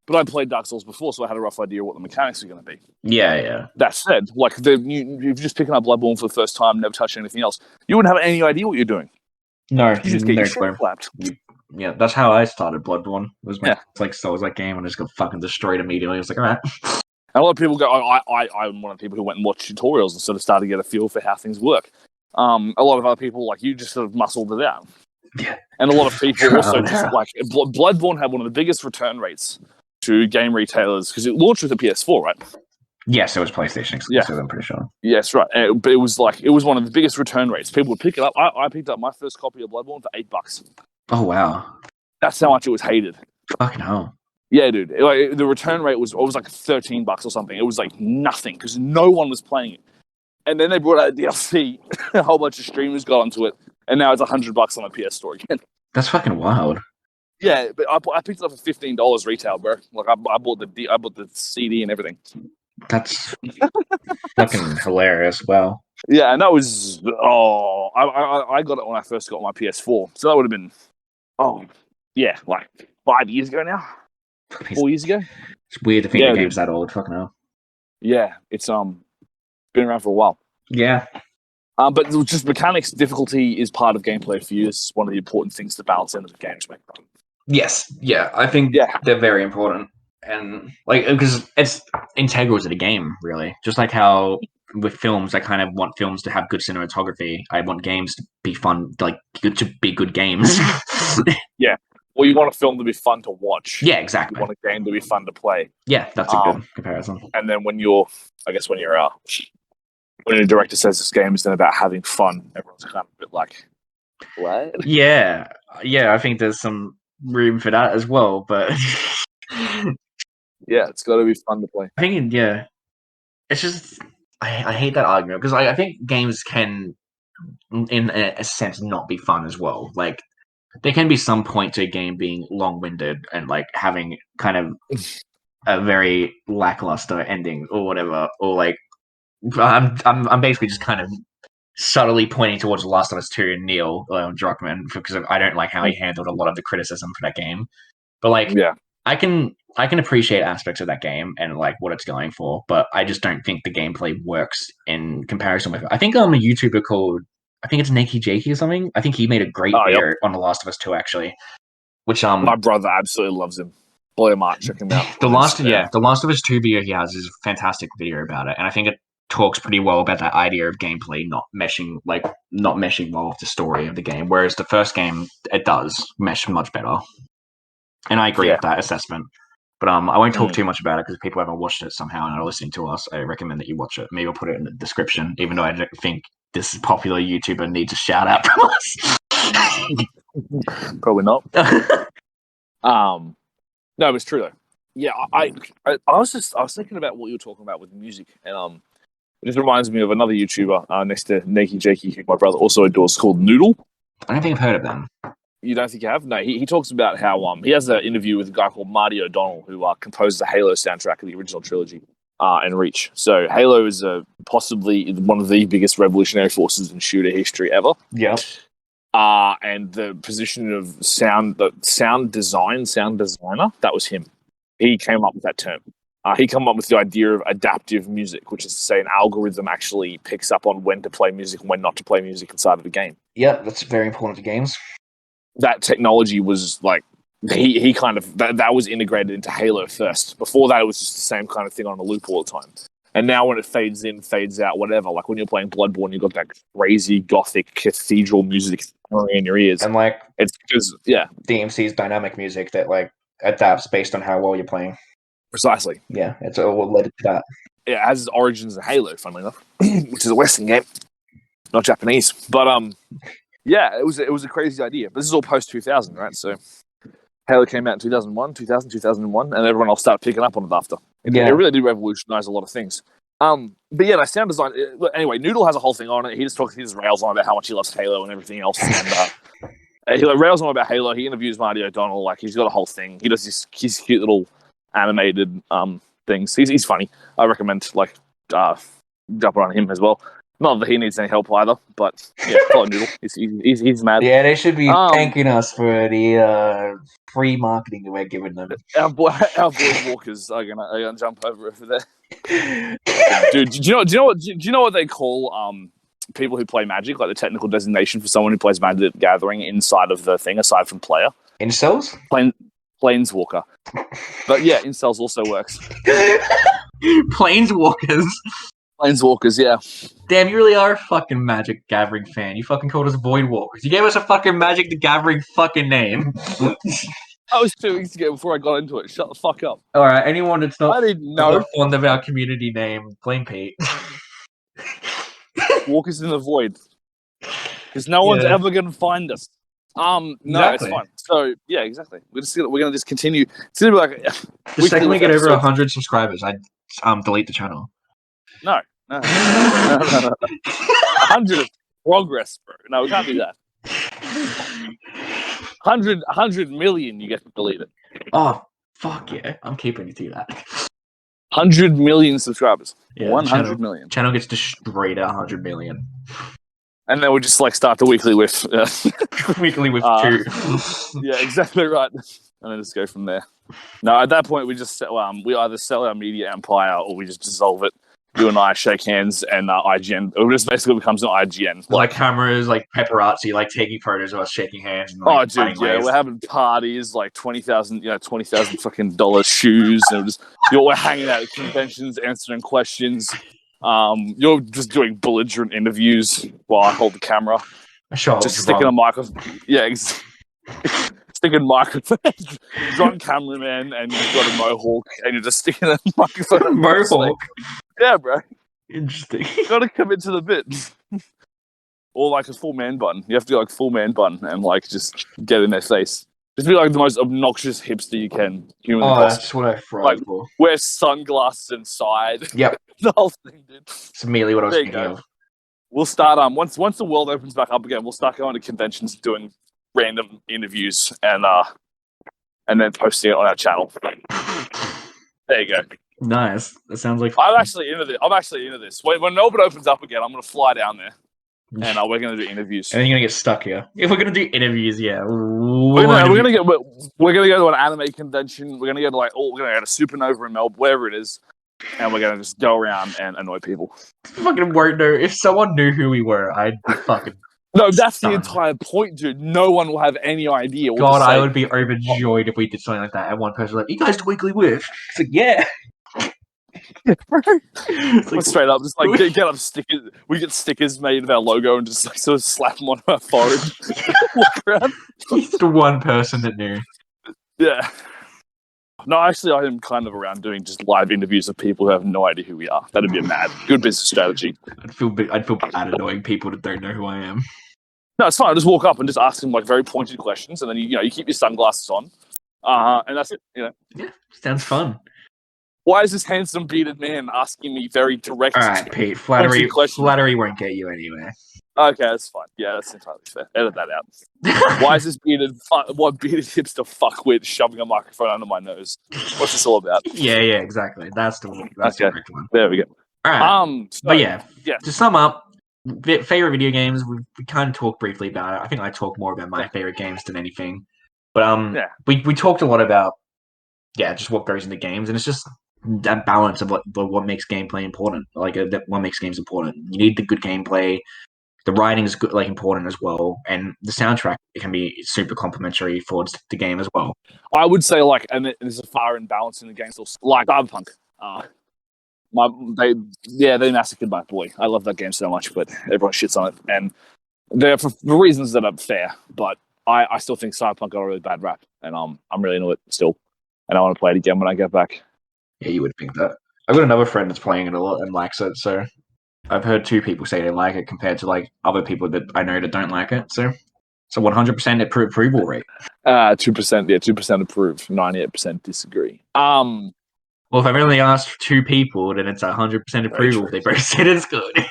But I played Dark Souls before, so I had a rough idea what the mechanics are going to be. Yeah. That said, like you're just picking up Bloodborne for the first time, never touching anything else, you wouldn't have any idea what you're doing. No, you just get your clue. shit slapped. Yeah, that's how I started Bloodborne. It was my like Souls-like game, and I just got fucking destroyed immediately. I was like, all right. And a lot of people go, I'm one of the people who went and watched tutorials and sort of started to get a feel for how things work. A lot of other people, like you, just sort of muscled it out. Yeah. And a lot of people also just like Bloodborne had one of the biggest return rates to game retailers because it launched with the PS4, right? Yes, it was PlayStation exclusive, I'm pretty sure. Yes, right. But it was one of the biggest return rates. People would pick it up. I picked up my first copy of Bloodborne for $8. Oh wow. That's how much it was hated. Fucking hell. Yeah, dude. The return rate was like $13 or something. It was like nothing because no one was playing it. And then they brought out DLC. A whole bunch of streamers got onto it, and now it's $100 on the PS Store again. That's fucking wild. Yeah, but I picked it up for $15 retail, bro. Like I bought the CD and everything. That's fucking hilarious. Wow. Yeah, and that was I got it when I first got my PS4, so that would have been like 5 years ago now, 4 years ago. It's weird to think the game's that old. Fucking hell. Yeah, it's been around for a while. Yeah. But just mechanics difficulty is part of gameplay for you. It's one of the important things to balance into the game to make fun. Yes. Yeah. I think they're very important. And like, because it's integral to the game, really. Just like how with films, I kind of want films to have good cinematography. I want games to be fun, like to be good games. Yeah. Well, you want a film to be fun to watch. Yeah, exactly. You want a game to be fun to play. Yeah, that's a good comparison. And then when a director says this game isn't about having fun, everyone's kind of a bit like, what? Yeah. I think there's some room for that as well, but yeah, it's got to be fun to play. I think, it's just I hate that argument because I think games can, in a sense, not be fun as well. Like there can be some point to a game being long-winded and like having kind of a very lackluster ending or whatever, or like I'm basically just kind of subtly pointing towards The Last of Us 2 and Neil Druckmann because I don't like how he handled a lot of the criticism for that game. But like, I can appreciate aspects of that game and like what it's going for, but I just don't think the gameplay works in comparison with it. I think a YouTuber called I think it's Nakey Jakey or something. I think he made a great video on The Last of Us 2, actually. Which my brother absolutely loves him. Blow him out, check him out. The Last of Us 2 video he has is a fantastic video about it, and I think it talks pretty well about that idea of gameplay not meshing well with the story of the game, whereas the first game it does mesh much better. And I agree with that assessment. But I won't talk too much about it because if people haven't watched it somehow and are listening to us, I recommend that you watch it. Maybe I'll put it in the description, even though I don't think this popular YouTuber needs a shout out from us. Probably not. No, it's true though. Yeah, I was thinking about what you were talking about with music, and it just reminds me of another YouTuber next to Nakey Jakey, who my brother also adores, called Noodle. I don't think I've heard of them. You don't think you have? No, he talks about how he has an interview with a guy called Marty O'Donnell, who composed the Halo soundtrack of the original trilogy and Reach. So Halo is possibly one of the biggest revolutionary forces in shooter history ever. Yeah. And the position of sound designer, that was him. He came up with that term. He came up with the idea of adaptive music, which is to say an algorithm actually picks up on when to play music and when not to play music inside of the game. Yeah, that's very important to games. That technology was like, he kind of, that was integrated into Halo first. Before that, it was just the same kind of thing on a loop all the time. And now when it fades in, fades out, whatever, like when you're playing Bloodborne, you've got that crazy gothic cathedral music in your ears. And like, it's because, DMC's dynamic music that like adapts based on how well you're playing. Precisely. Yeah, it's all led to that. It has its origins in Halo, funnily enough, which is a Western game, not Japanese. But yeah, it was a crazy idea. But this is all post 2000, right? So Halo came out in 2001, and everyone else started picking up on it after. It really did revolutionize a lot of things. But yeah, that sound design. Anyway, Noodle has a whole thing on it. He just rails on about how much he loves Halo and everything else. And he rails on about Halo. He interviews Marty O'Donnell. Like, he's got a whole thing. He does his cute little animated things. He's funny. I recommend jumping on him as well. Not that he needs any help either, but yeah, follow Noodle. He's mad. Yeah, they should be thanking us for the free marketing that we're giving them. Our boy walkers are gonna jump over there. Dude, do you know what they call people who play Magic, like the technical designation for someone who plays Magic the Gathering inside of the thing, aside from player? Incels? Planeswalker. But yeah, incels also works. Planeswalkers. Planeswalkers, yeah. Damn, you really are a fucking Magic Gathering fan. You fucking called us Void Walkers. You gave us a fucking Magic the Gathering fucking name. That was 2 weeks ago before I got into it. Shut the fuck up. Alright, anyone that's not fond of our community name, blame Pete. Walkers in the Void. Because no one's ever going to find us. No, exactly. It's fine. So, yeah, exactly. We're going to just continue. It's going to be like... The second we get over 100 subscribers, I'd delete the channel. No. 100 is progress, bro. No, we can't do that. 100 million, you get to delete it. Oh, fuck yeah. I'm keeping it to that. 100 million subscribers. Yeah, 100 million. Channel gets destroyed at 100 million. And then we just start the Weekly Whiff. Weekly Whiff 2. Yeah, exactly right. And then just go from there. No, at that point, we just we either sell our media empire or we just dissolve it. You and I shake hands and IGN. It just basically becomes an IGN. Like cameras, like paparazzi, like taking photos of us shaking hands. And, dude, yeah, we're having parties, like $20,000 fucking dollars shoes, and we're hanging out at conventions, answering questions. You're just doing belligerent interviews while I hold the camera. Just sticking a microphone. Yeah, sticking microphone. Drunk cameraman, and you've got a mohawk, and you're just sticking a microphone. Mohawk. Yeah, bro. Interesting. Gotta commit to the bit. Or like a full man bun. You have to go full man bun and just get in their face. Just be like the most obnoxious hipster you can. That's what I fried for. Wear sunglasses inside. Yep. The whole thing, dude. It's immediately what I was thinking of. We'll start once the world opens back up again, we'll start going to conventions, doing random interviews and then posting it on our channel. There you go. Nice. That sounds like I'm actually into this. When Melbourne opens up again, I'm going to fly down there, and we're going to do interviews. And then you're going to get stuck here. If we're going to do interviews, yeah, we're going to go to an anime convention. We're going to go to we're going to go to Supernova in Melbourne, wherever it is, and we're going to just go around and annoy people. Fucking won't know. If someone knew who we were, I'd be fucking No, that's the Done. entire point, dude. No one will have any idea. We'll God, just I say, would be overjoyed if we did something like that. And one person like, "You guys do Weekly Whiff?" It's like, yeah. It's like, straight up, just like get up stickers. We get stickers made of our logo and just like sort of slap them on our forehead. Walk around. he's the one person that knew. Yeah. No, actually, I am kind of around doing just live interviews of people who have no idea who we are. That'd be a good business strategy. I'd feel bad annoying people that don't know who I am. No, it's fine. I just walk up and just ask them like very pointed questions, and then you keep your sunglasses on, and that's it. Yeah, sounds fun. Why is this handsome bearded man asking me very direct? All right, Pete. Flattery won't get you anywhere. Okay, that's fine. Yeah, that's entirely fair. Edit that out. Why is this bearded hipster fuckwit shoving a microphone under my nose? What's this all about? Yeah, exactly. That's the correct one. There we go. All right. So, but yeah, to sum up, favorite video games. We kind of talked briefly about it. I think I talked more about my favorite games than anything. But we talked a lot about just what goes into games, and it's just that balance of what makes gameplay important. Like what makes games important. You need the good gameplay. The writing is good, like important as well, and the soundtrack can be super complimentary for the game as well. I would say and there's a far in balance in the game, like Cyberpunk. They massacred my boy. I love that game so much, but everyone shits on it, and they're for reasons that are fair. But I still think Cyberpunk got a really bad rap, and I'm really into it still, and I want to play it again when I get back. Yeah, you would think that. I've got another friend that's playing it a lot and likes it, so I've heard 2 people say they like it compared to like other people that I know that don't like it. So 100% approval rate. 2%, 2% approve, 98% disagree. Well, if I've only asked 2 people, then it's 100% approval. They both said it's good.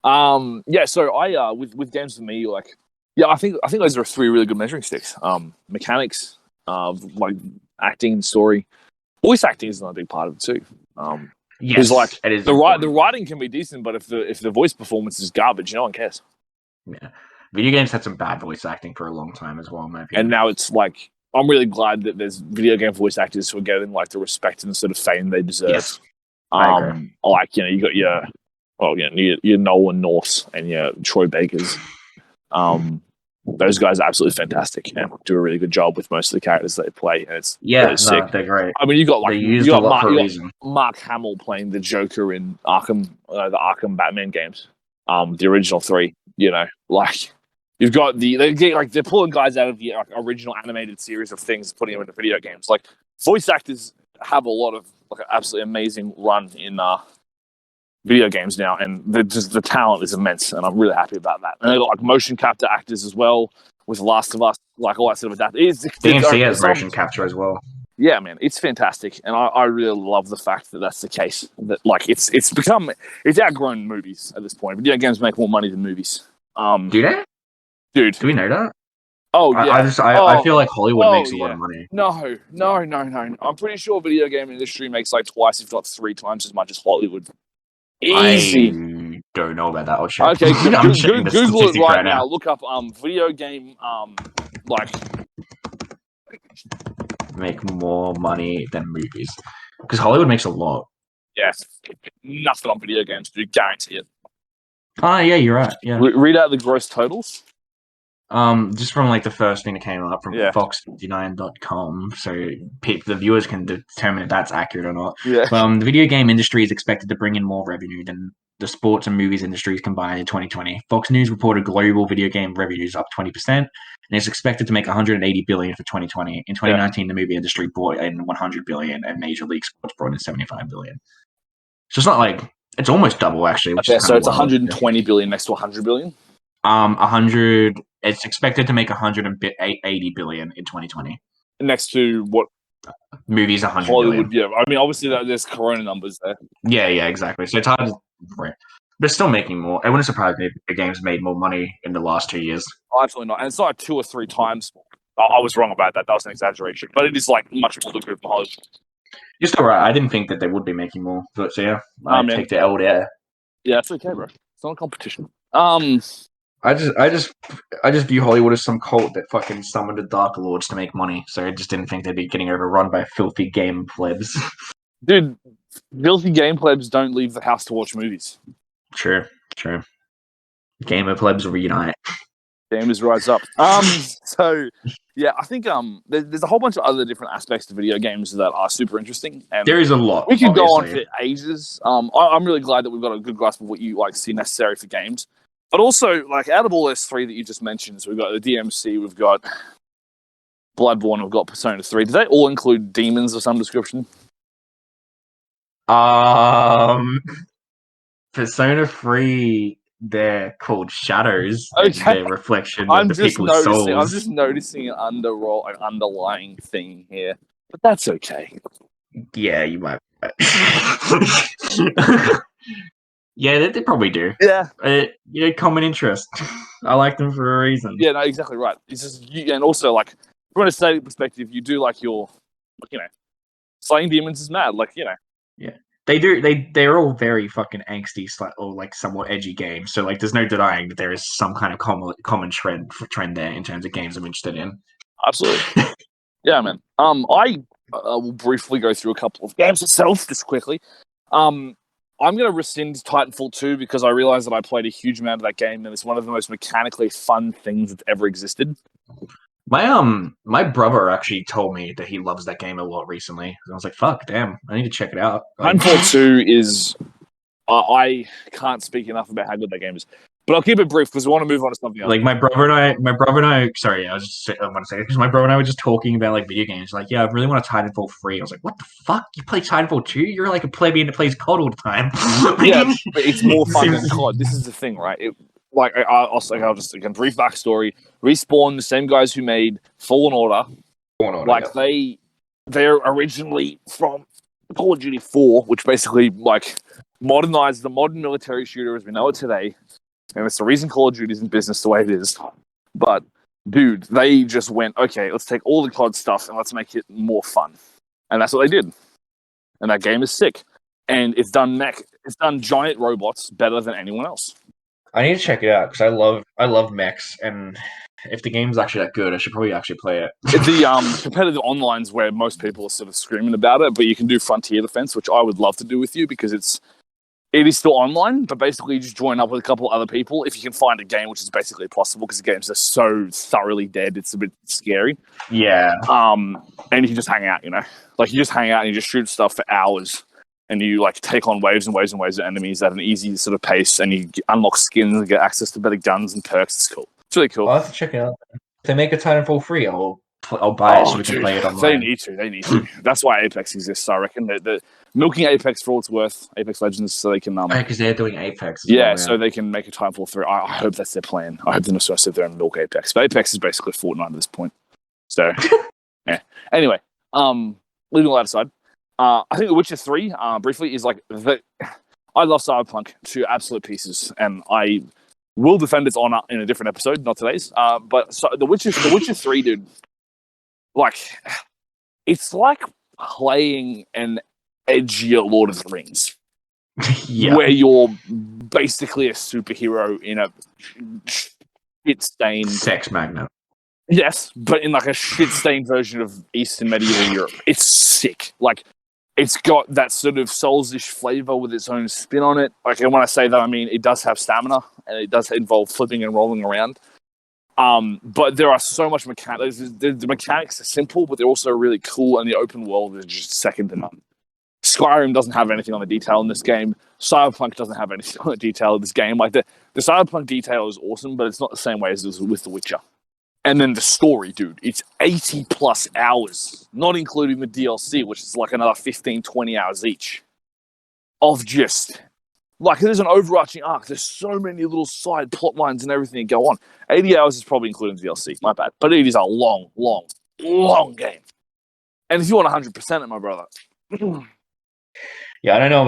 So I with games for me, I think those are 3 really good measuring sticks. Mechanics, like acting and story. Voice acting is another big part of it too. Yes, it is. The writing can be decent, but if the voice performance is garbage, no one cares. Yeah, video games had some bad voice acting for a long time as well, in my opinion. And now it's like I'm really glad that there's video game voice actors who are getting like the respect and the sort of fame they deserve. Yes, I agree. You got your Nolan Norths and your Troy Bakers. Those guys are absolutely fantastic and do a really good job with most of the characters they play, and it's really sick. They're great. I mean, you got Mark Hamill playing the Joker in Arkham, the Arkham Batman games, the original 3. You've got they're pulling guys out of the original animated series of things, putting them into video games. Like voice actors have a lot of absolutely amazing run in video games now, and the talent is immense, and I'm really happy about that. And they got motion capture actors as well with Last of Us, all that sort of adapt. DMC has motion capture as well. Yeah, man, it's fantastic, and I really love the fact that that's the case. That it's outgrown movies at this point. Video games make more money than movies. Do they? Dude, do we know that? Oh yeah, I feel like Hollywood makes a lot of money. No. I'm pretty sure video game industry makes like twice, if not 3 times as much as Hollywood. Easy. I don't know about that. I'll check. Okay, Google it right now. Look up video game make more money than movies, because Hollywood makes a lot. Yes, nothing on video games, dude. Guarantee it. Yeah, you're right. Yeah. Read out the gross totals. Just from the first thing that came up from Fox59.com, so the viewers can determine if that's accurate or not. Yeah. The video game industry is expected to bring in more revenue than the sports and movies industries combined in 2020. Fox News reported global video game revenues up 20%, and it's expected to make $180 billion for 2020. In 2019, the movie industry brought in $100 billion, and Major League Sports brought in $75 billion. So it's not it's almost double actually. Okay, so it's $120 billion next to $100 billion. 100. It's expected to make $180 billion in 2020. Next to what? Movies, $100 Hollywood, billion. Yeah. I mean, obviously there's Corona numbers there. Yeah, exactly. So it's hard to... But it's still making more. It wouldn't surprise me if the game's made more money in the last 2 years. Oh, absolutely not. And it's not 2 or 3 times. I was wrong about that. That was an exaggeration. But it is much more lucrative than Hollywood. You're still right. I didn't think that they would be making more. So yeah, I take the L there. Yeah, it's okay, bro. It's not a competition. I just view Hollywood as some cult that fucking summoned the Dark Lords to make money. So I just didn't think they'd be getting overrun by filthy game plebs. Dude, filthy game plebs don't leave the house to watch movies. True. Gamer plebs reunite. Gamers rise up. So yeah, I think there's a whole bunch of other different aspects to video games that are super interesting, and There is a lot. we could go on obviously. for ages. I'm really glad that we've got a good grasp of what you like see necessary for games, but also like out of all those three that you just mentioned, so we've got the DMC, we've got Bloodborne, we've got Persona 3. Do they all include demons of some description? Persona 3, they're called shadows. Okay. And their reflection of the people's souls. I'm just noticing an underlying theme here, but that's okay. Yeah, you might. Yeah, they probably do. Yeah. Common interest. I like them for a reason. Yeah, no, exactly right. It's just and also like from an aesthetic perspective, you do like your, slaying demons is mad. Like Yeah, they do. They're all very fucking angsty, or like somewhat edgy games. So like, there's no denying that there is some kind of common trend there in terms of games I'm interested in. Absolutely. Yeah, man. I will briefly go through a couple of games itself just quickly. I'm going to rescind Titanfall 2 because I realized that I played a huge amount of that game and it's one of the most mechanically fun things that's ever existed. My brother actually told me that he loves that game a lot recently. And I was like, fuck, damn, I need to check it out. Titanfall 2 is... I can't speak enough about how good that game is. But I'll keep it brief because we want to move on to something else. Like my brother and I. Sorry, I want to say because my brother and I were just talking about like video games. Like, yeah, I really want a Titanfall 3. I was like, what the fuck? You play Titanfall 2? You're like a plebeian that plays COD all the time. Yeah, but it's more fun than COD. This is the thing, right? I'll just again brief backstory. Respawn, the same guys who made Fallen Order. Like yeah. They're originally from Call of Duty 4, which basically like modernized the modern military shooter as we know it today. And it's the reason Call of Duty is in business the way it is. But, dude, they just went, okay, let's take all the COD stuff and let's make it more fun. And that's what they did. And that game is sick. And it's done giant robots better than anyone else. I need to check it out because I love mechs, and if the game's actually that good, I should probably actually play it. The competitive online's where most people are sort of screaming about it, but you can do Frontier Defense, which I would love to do with you because it is still online, but basically you just join up with a couple of other people if you can find a game, which is basically possible because the games are so thoroughly dead, it's a bit scary. Yeah. And you can just hang out, like you just hang out and you just shoot stuff for hours, and you like take on waves and waves and waves of enemies at an easy sort of pace, and you unlock skins and get access to better guns and perks. It's cool. It's really cool. I'll have to check it out. If they make a Titanfall 3, I'll buy it so we can play it online. They need to. That's why Apex exists, I reckon. They're milking Apex for all it's worth, Apex Legends, so they can... because they're doing Apex as well, yeah. So they can make a Titanfall 3. I hope that's their plan. I hope they're not supposed to sit there and milk Apex. But Apex is basically Fortnite at this point. So, yeah. Anyway, leaving all that aside, I think The Witcher 3, briefly, is like... I love Cyberpunk to absolute pieces, and I will defend its honor in a different episode, not today's. But so The Witcher 3, dude... Like, it's like playing an edgier Lord of the Rings. Yeah. Where you're basically a superhero in a shit-stained... Sex magnet. Yes, but in like a shit-stained version of Eastern medieval Europe. It's sick. Like, it's got that sort of Souls-ish flavor with its own spin on it. Like, and when I say that, I mean it does have stamina, and it does involve flipping and rolling around. But there are so much mechanics. The mechanics are simple, but they're also really cool, and the open world is just second to none. Skyrim doesn't have anything on the detail in this game. Cyberpunk doesn't have anything on the detail in this game. Like the Cyberpunk detail is awesome, but it's not the same way as it was with The Witcher. And then the story, dude, it's 80 plus hours, not including the DLC, which is like another 15, 20 hours each of just... Like, there's an overarching arc. There's so many little side plot lines and everything that go on. 80 hours is probably including DLC. My bad. But it is a long, long, long game. And if you want 100% it, my brother. Yeah, I don't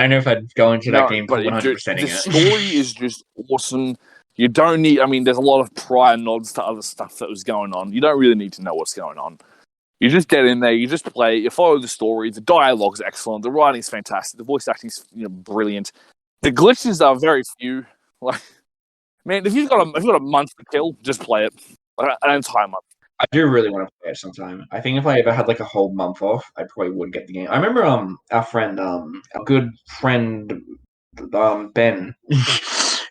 know if I'd go into that game for 100%ing it. The story is just awesome. You don't need... I mean, there's a lot of prior nods to other stuff that was going on. You don't really need to know what's going on. You just get in there, you just play, you follow the story. The dialogue's excellent. The writing's fantastic. The voice acting's brilliant. The glitches are very few. Like, man, if you've got a month to kill, just play it. An entire month. I do really want to play it sometime. I think if I ever had like a whole month off, I probably would get the game. I remember our good friend Ben.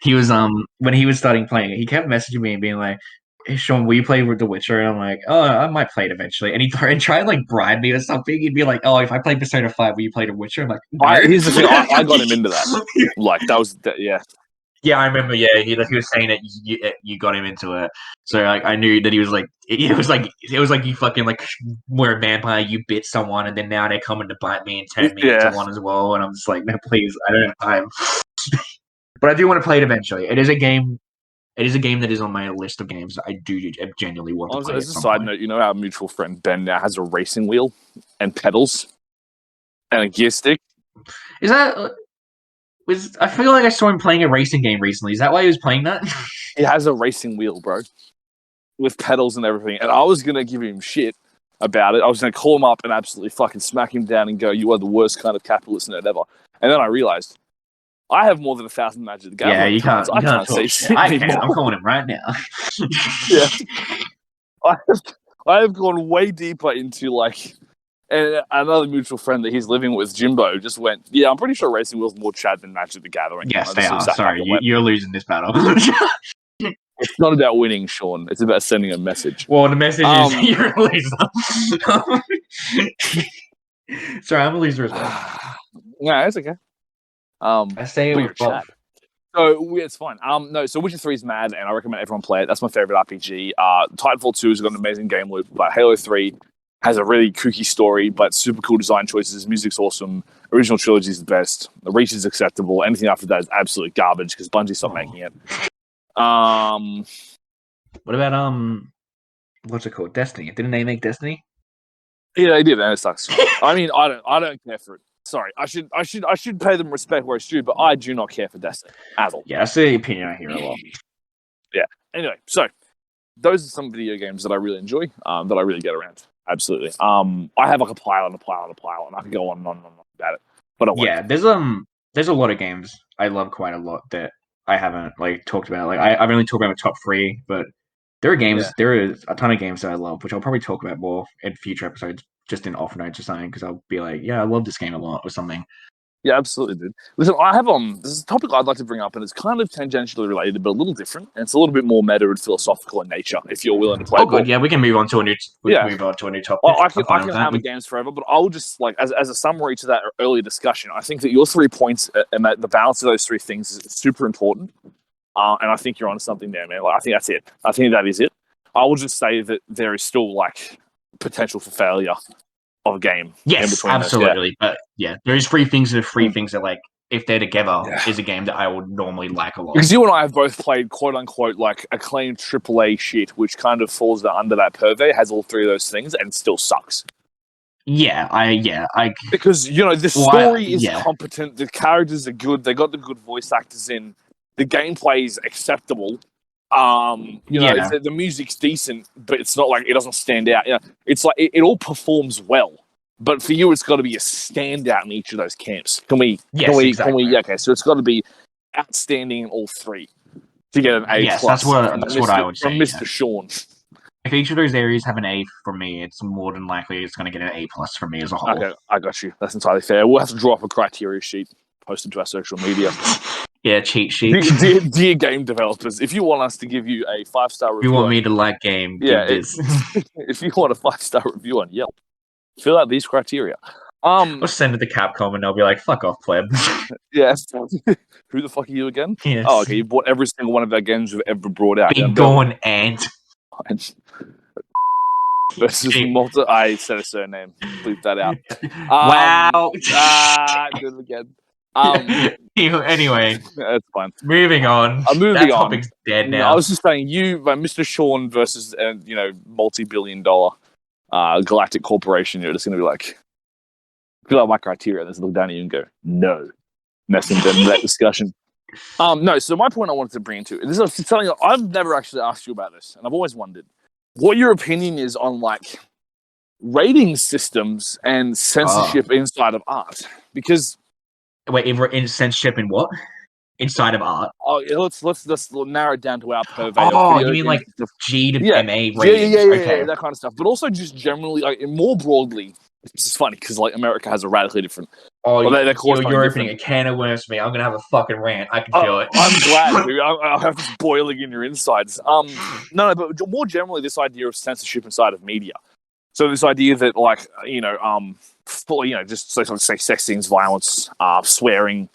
he was when he was starting playing it, he kept messaging me and being like, "Hey Sean, will you play with The Witcher?" And I'm like, "Oh, I might play it eventually." And he tried to like bribe me or something. He'd be like, "Oh, if I play Persona 5, will you play The Witcher?" I'm like, "No." Here's the thing. I got him into that. Like that was yeah. Yeah, I remember. Yeah, he was saying that you got him into it. So like, I knew that he was like, it was like you fucking like were a vampire. You bit someone, and then now they're coming to bite me and turn me into one as well. And I'm just like, no, please, I don't have time. But I do want to play it eventually. It is a game. It is a game that is on my list of games that I do genuinely want to play. As a side note, you know our mutual friend Ben now has a racing wheel and pedals and a gear stick. Is that? I feel like I saw him playing a racing game recently. Is that why he was playing that? He has a racing wheel, bro, with pedals and everything. And I was gonna give him shit about it. I was gonna call him up and absolutely fucking smack him down and go, "You are the worst kind of capitalist nerd ever." And then I realized I have more than 1,000 Magic the Gathering. Yeah, you can't. I can't say shit. I can. I'm calling him right now. Yeah, I have gone way deeper into like. And another mutual friend that he's living with, Jimbo, just went, "Yeah, I'm pretty sure Racing Wheel's more Chad than Magic the Gathering." Yes, they are. Sorry, you're losing this battle. It's not about winning, Sean. It's about sending a message. Well, the message is you're a loser. Sorry, I'm a loser as well. No, it's okay. I say it with Chad. So it's fine. No, so Witcher 3 is mad, and I recommend everyone play it. That's my favorite RPG. Titanfall 2 has got an amazing game loop, but Halo 3 has a really kooky story, but super cool design choices. Music's awesome. Original trilogy is the best. The Reach is acceptable. Anything after that is absolute garbage because Bungie stopped making it. What about what's it called? Destiny. Didn't they make Destiny? Yeah, they did, and it sucks. I mean, I don't care for it. Sorry, I should pay them respect where it's due, but I do not care for Destiny at all. Yeah, that's the opinion I hear a lot. Yeah. Anyway, so those are some video games that I really enjoy, that I really get around. Absolutely. I have like a pile and a pile and a pile, and I can go on and on and on about it. But I won't. Yeah, there's a lot of games I love quite a lot that I haven't like talked about. Like I've only talked about my top 3, but there are games. Yeah. There is a ton of games that I love, which I'll probably talk about more in future episodes, just in off notes or something, because I'll be like, yeah, I love this game a lot or something. Yeah, absolutely, dude. Listen, I have this is a topic I'd like to bring up, and it's kind of tangentially related, but a little different, and it's a little bit more meta and philosophical in nature. If you're willing to play, good. Yeah, we can move on to a new. Move on to a new topic. I can have games forever, but I'll just like as a summary to that earlier discussion. I think that your 3 points and that the balance of those 3 things is super important, and I think you're onto something there, man. Like I think that's it. I think that is it. I will just say that there is still like potential for failure of a game. Yes, absolutely. But yeah, there's 3 things that like if they're together is a game that I would normally like a lot. Because you and I have both played quote unquote like acclaimed AAA shit, which kind of falls under that purvey, has all 3 of those things and still sucks. Because you know the story is competent, the characters are good, they got the good voice actors in, the gameplay is acceptable. The music's decent, but it's not like it doesn't stand out. You know, it's like it all performs well. But for you, it's got to be a standout in each of those camps. Can we? Okay, so it's got to be outstanding in all 3 to get an A+. Yes, that's what I would say. From Mr. Shaun. If each of those areas have an A for me, it's more than likely it's going to get an A+ for me as a whole. Okay, I got you. That's entirely fair. We'll have to draw up a criteria sheet, post it to our social media. Yeah, cheat sheet. Dear game developers, if you want us to give you a 5-star review, if you want me to like game, if you want a 5-star review on Yelp, fill out these criteria. I'll send it to Capcom and they'll be like, "Fuck off, pleb." Yes. Who the fuck are you again? Yes. Oh, okay. You bought every single one of our games we've ever brought out. Be gone, Ant. Versus Malta. I said a surname. Bleep that out. Wow. Do it again. Anyway, that's fine. Moving on. That topic's dead now. I was just saying, Mr. Shaun versus multi-billion-dollar galactic corporation. You're just going to be like, fill out my criteria. Let's look down at you and go, no. Messing them that discussion. No. So my point I wanted to bring into this is something that I've never actually asked you about this, and I've always wondered what your opinion is on like rating systems and censorship inside of art, because. Wait, in censorship in what? Inside of art? Oh, let's narrow it down to our purvey. Oh, you mean like G to MA ratings? Yeah, that kind of stuff. But also just generally, like more broadly, it's just funny because like America has a radically different Oh, they call it you're opening a can of worms for me. I'm going to have a fucking rant. I can feel it. I'm glad, dude. I have this boiling in your insides. No, but more generally, this idea of censorship inside of media. So this idea that, like, just say sex scenes, violence, swearing,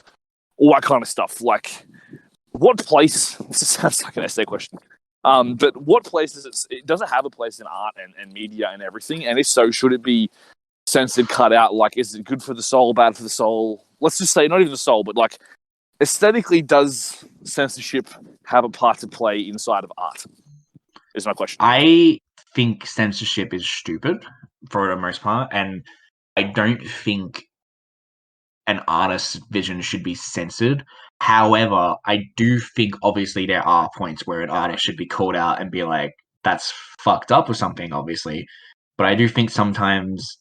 all that kind of stuff. Like, what place? This sounds like an essay question. But what place does it have a place in art and media and everything? And if so, should it be censored, cut out? Like, is it good for the soul, bad for the soul? Let's just say not even the soul, but like aesthetically, does censorship have a part to play inside of art? Is my question. I think censorship is stupid for the most part, and I don't think an artist's vision should be censored. However, I do think obviously there are points where an artist should be called out and be like, that's fucked up or something, obviously. But I do think sometimes,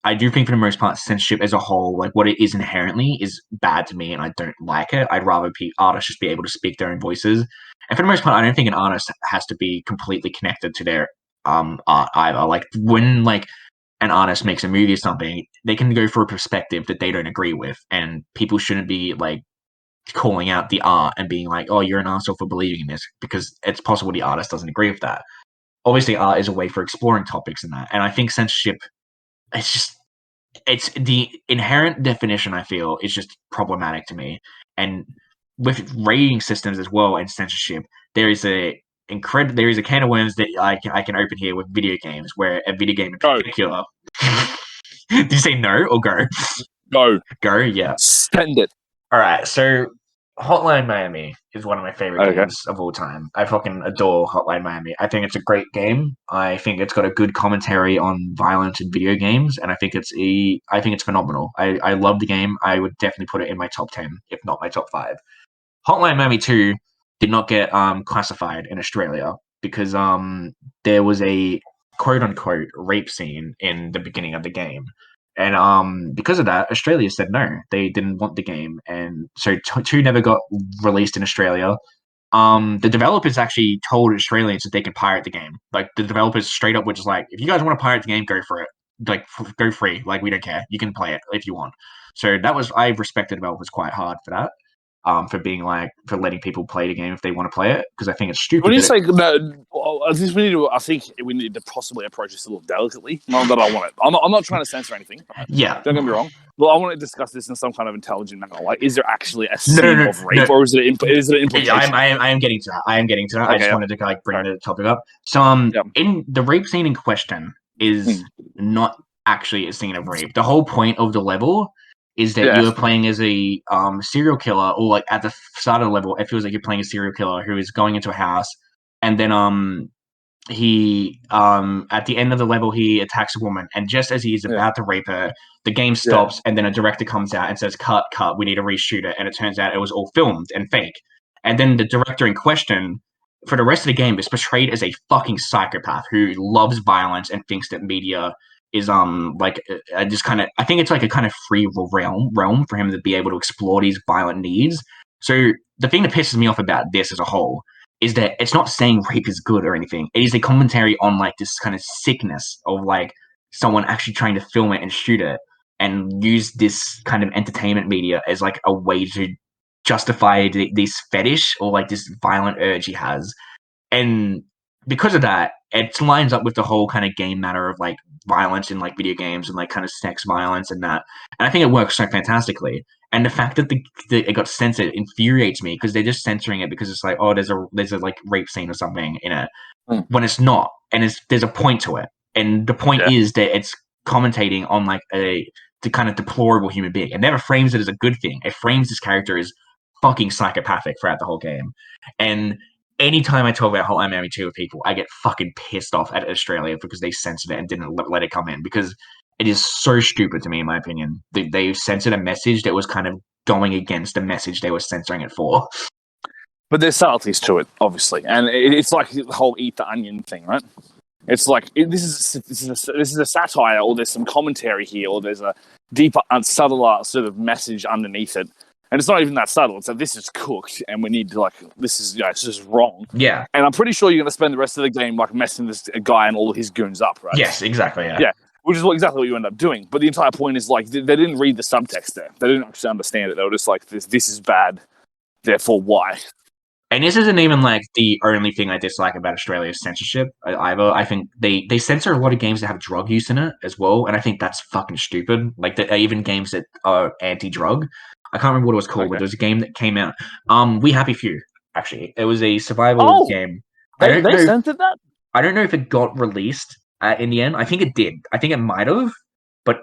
for the most part, censorship as a whole, like what it is inherently, is bad to me, and I don't like it. I'd rather artists just be able to speak their own voices. And for the most part, I don't think an artist has to be completely connected to their art either. Like when an artist makes a movie or something, they can go for a perspective that they don't agree with, and people shouldn't be like calling out the art and being like, oh, you're an arsehole for believing in this, because it's possible the artist doesn't agree with that. Obviously, art is a way for exploring topics in that, and I think censorship, it's the inherent definition, I feel, is just problematic to me. And with rating systems as well and censorship, there is a can of worms that I can open here with video games, where a video game in particular. Did you say no or go? Go, yeah. Spend it. All right, so Hotline Miami is one of my favorite games of all time. I fucking adore Hotline Miami. I think it's a great game. I think it's got a good commentary on violence in video games, and I think it's phenomenal. I love the game. I would definitely put it in my top 10, if not my top 5. Hotline Miami 2 did not get classified in Australia because there was a quote-unquote rape scene in the beginning of the game. And because of that, Australia said no. They didn't want the game. And so 2 never got released in Australia. The developers actually told Australians that they can pirate the game. Like, the developers straight up were just like, if you guys want to pirate the game, go for it. Like, go free. Like, we don't care. You can play it if you want. So I respected developers quite hard for that. For being for letting people play the game if they want to play it, because I think it's stupid. When you say I think we need to possibly approach this a little delicately. Not that I want it. I'm not trying to censor anything. Right? Yeah, don't get me wrong. Well, I want to discuss this in some kind of intelligent manner. Like, is there actually a scene of rape, or is it an implication? I am getting to that. Okay, I just wanted to bring the topic up. So in the rape scene in question is not actually a scene of rape. The whole point of the level is that you're playing as a serial killer, or at the start of the level, it feels like you're playing a serial killer who is going into a house, and then he at the end of the level he attacks a woman, and just as he's about to rape her, the game stops, and then a director comes out and says, cut, we need to reshoot it, and it turns out it was all filmed and fake. And then the director in question, for the rest of the game, is portrayed as a fucking psychopath who loves violence and thinks that media is I think it's like a kind of free realm for him to be able to explore these violent needs. So the thing that pisses me off about this as a whole is that it's not saying rape is good or anything. It is a commentary on this kind of sickness of someone actually trying to film it and shoot it and use this kind of entertainment media as a way to justify this fetish or this violent urge he has. And because of that, it lines up with the whole kind of game matter of violence in video games and kind of sex violence and that. And I think it works so fantastically. And the fact that it got censored infuriates me, because they're just censoring it because it's there's a rape scene or something in it, when it's not. And there's a point to it. And the point is that it's commentating on the kind of deplorable human being. It never frames it as a good thing. It frames this character as fucking psychopathic throughout the whole game. And anytime I talk about Hotline Miami 2 with people, I get fucking pissed off at Australia because they censored it and didn't let it come in, because it is so stupid to me, in my opinion. They censored a message that was kind of going against the message they were censoring it for. But there's subtleties to it, obviously, and it's like the whole eat the onion thing, right? It's this is a satire, or there's some commentary here, or there's a deeper, subtler sort of message underneath it. And it's not even that subtle. It's this is cooked, and we need to this is it's just wrong. Yeah. And I'm pretty sure you're going to spend the rest of the game messing this guy and all of his goons up, right? Yes, exactly. Yeah. Yeah. which is exactly what you end up doing. But the entire point is like they didn't read the subtext there. They didn't actually understand it. They were just like, this is bad, therefore why? And this isn't even like the only thing I dislike about Australia's censorship either. I think they censor a lot of games that have drug use in it as well, and I think that's fucking stupid. Like even games that are anti-drug. I can't remember what it was called, but there was a game that came out. We Happy Few, actually. It was a survival game. They censored that? I don't know if it got released in the end. I think it did. I think it might have, but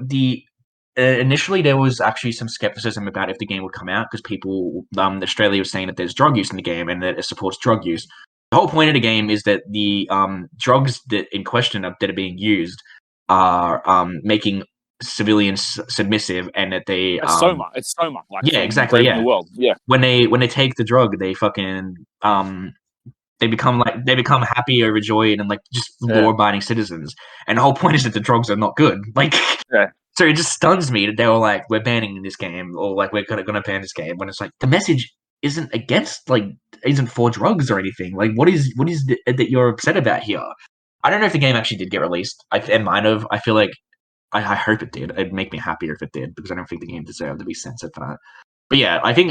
initially there was actually some skepticism about if the game would come out because people, Australia was saying that there's drug use in the game and that it supports drug use. The whole point of the game is that the drugs that in question that are being used are making civilians submissive, and that they it's soma. Like exactly, in the world. Yeah. When they take the drug, they fucking they become happy, overjoyed, and like just law-abiding citizens. And the whole point is that the drugs are not good. Like, so it just stuns me that they were like, "We're banning this game," or like, "We're gonna ban this game." When it's like the message isn't for drugs or anything. Like, what is that you're upset about here? I don't know if the game actually did get released. It might have. I feel like I hope it did. It'd make me happier if it did, because I don't think the game deserved to be censored for that. But yeah, I think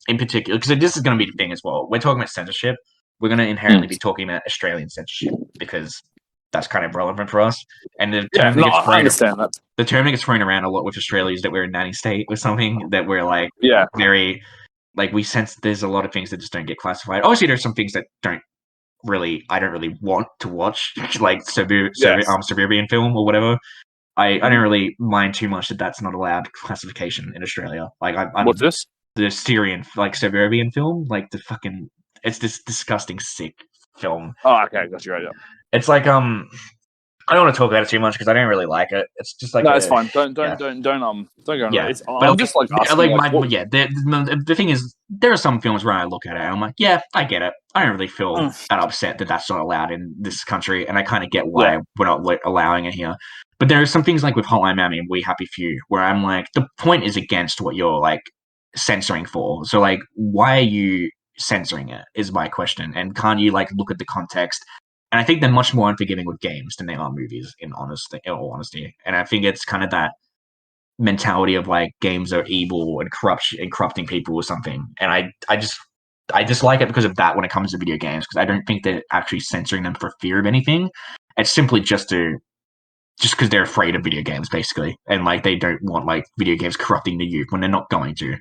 in particular, because this is going to be the thing as well. We're talking about censorship. We're going to inherently be talking about Australian censorship because that's kind of relevant for us. And the term the term that gets thrown around a lot with Australia is that we're a nanny state or something, that we're like very like we sense there's a lot of things that just don't get classified. Obviously, there's some things that I don't really want to watch, like Suburban film or whatever. I don't really mind too much that that's not allowed classification in Australia. Like what's this? The Syrian Suburban film, like the fucking, it's this disgusting sick film. Oh, okay, got you right. Yeah. It's like I don't want to talk about it too much because I don't really like it. It's just like it's fine. Don't go on. Yeah, I'm just like asking, the thing is, there are some films where I look at it and I'm like, yeah, I get it. I don't really feel that upset that that's not allowed in this country, and I kind of get why we're not allowing it here. But there are some things like with Hotline Miami and We Happy Few where I'm like, the point is against what you're like censoring for. So like, why are you censoring it is my question. And can't you like look at the context? And I think they're much more unforgiving with games than they are movies, in all honesty. And I think it's kind of that mentality of like games are evil and corrupting people or something. And I dislike it because of that when it comes to video games, because I don't think they're actually censoring them for fear of anything. It's simply just because they're afraid of video games, basically, and like they don't want like video games corrupting the youth when they're not going to.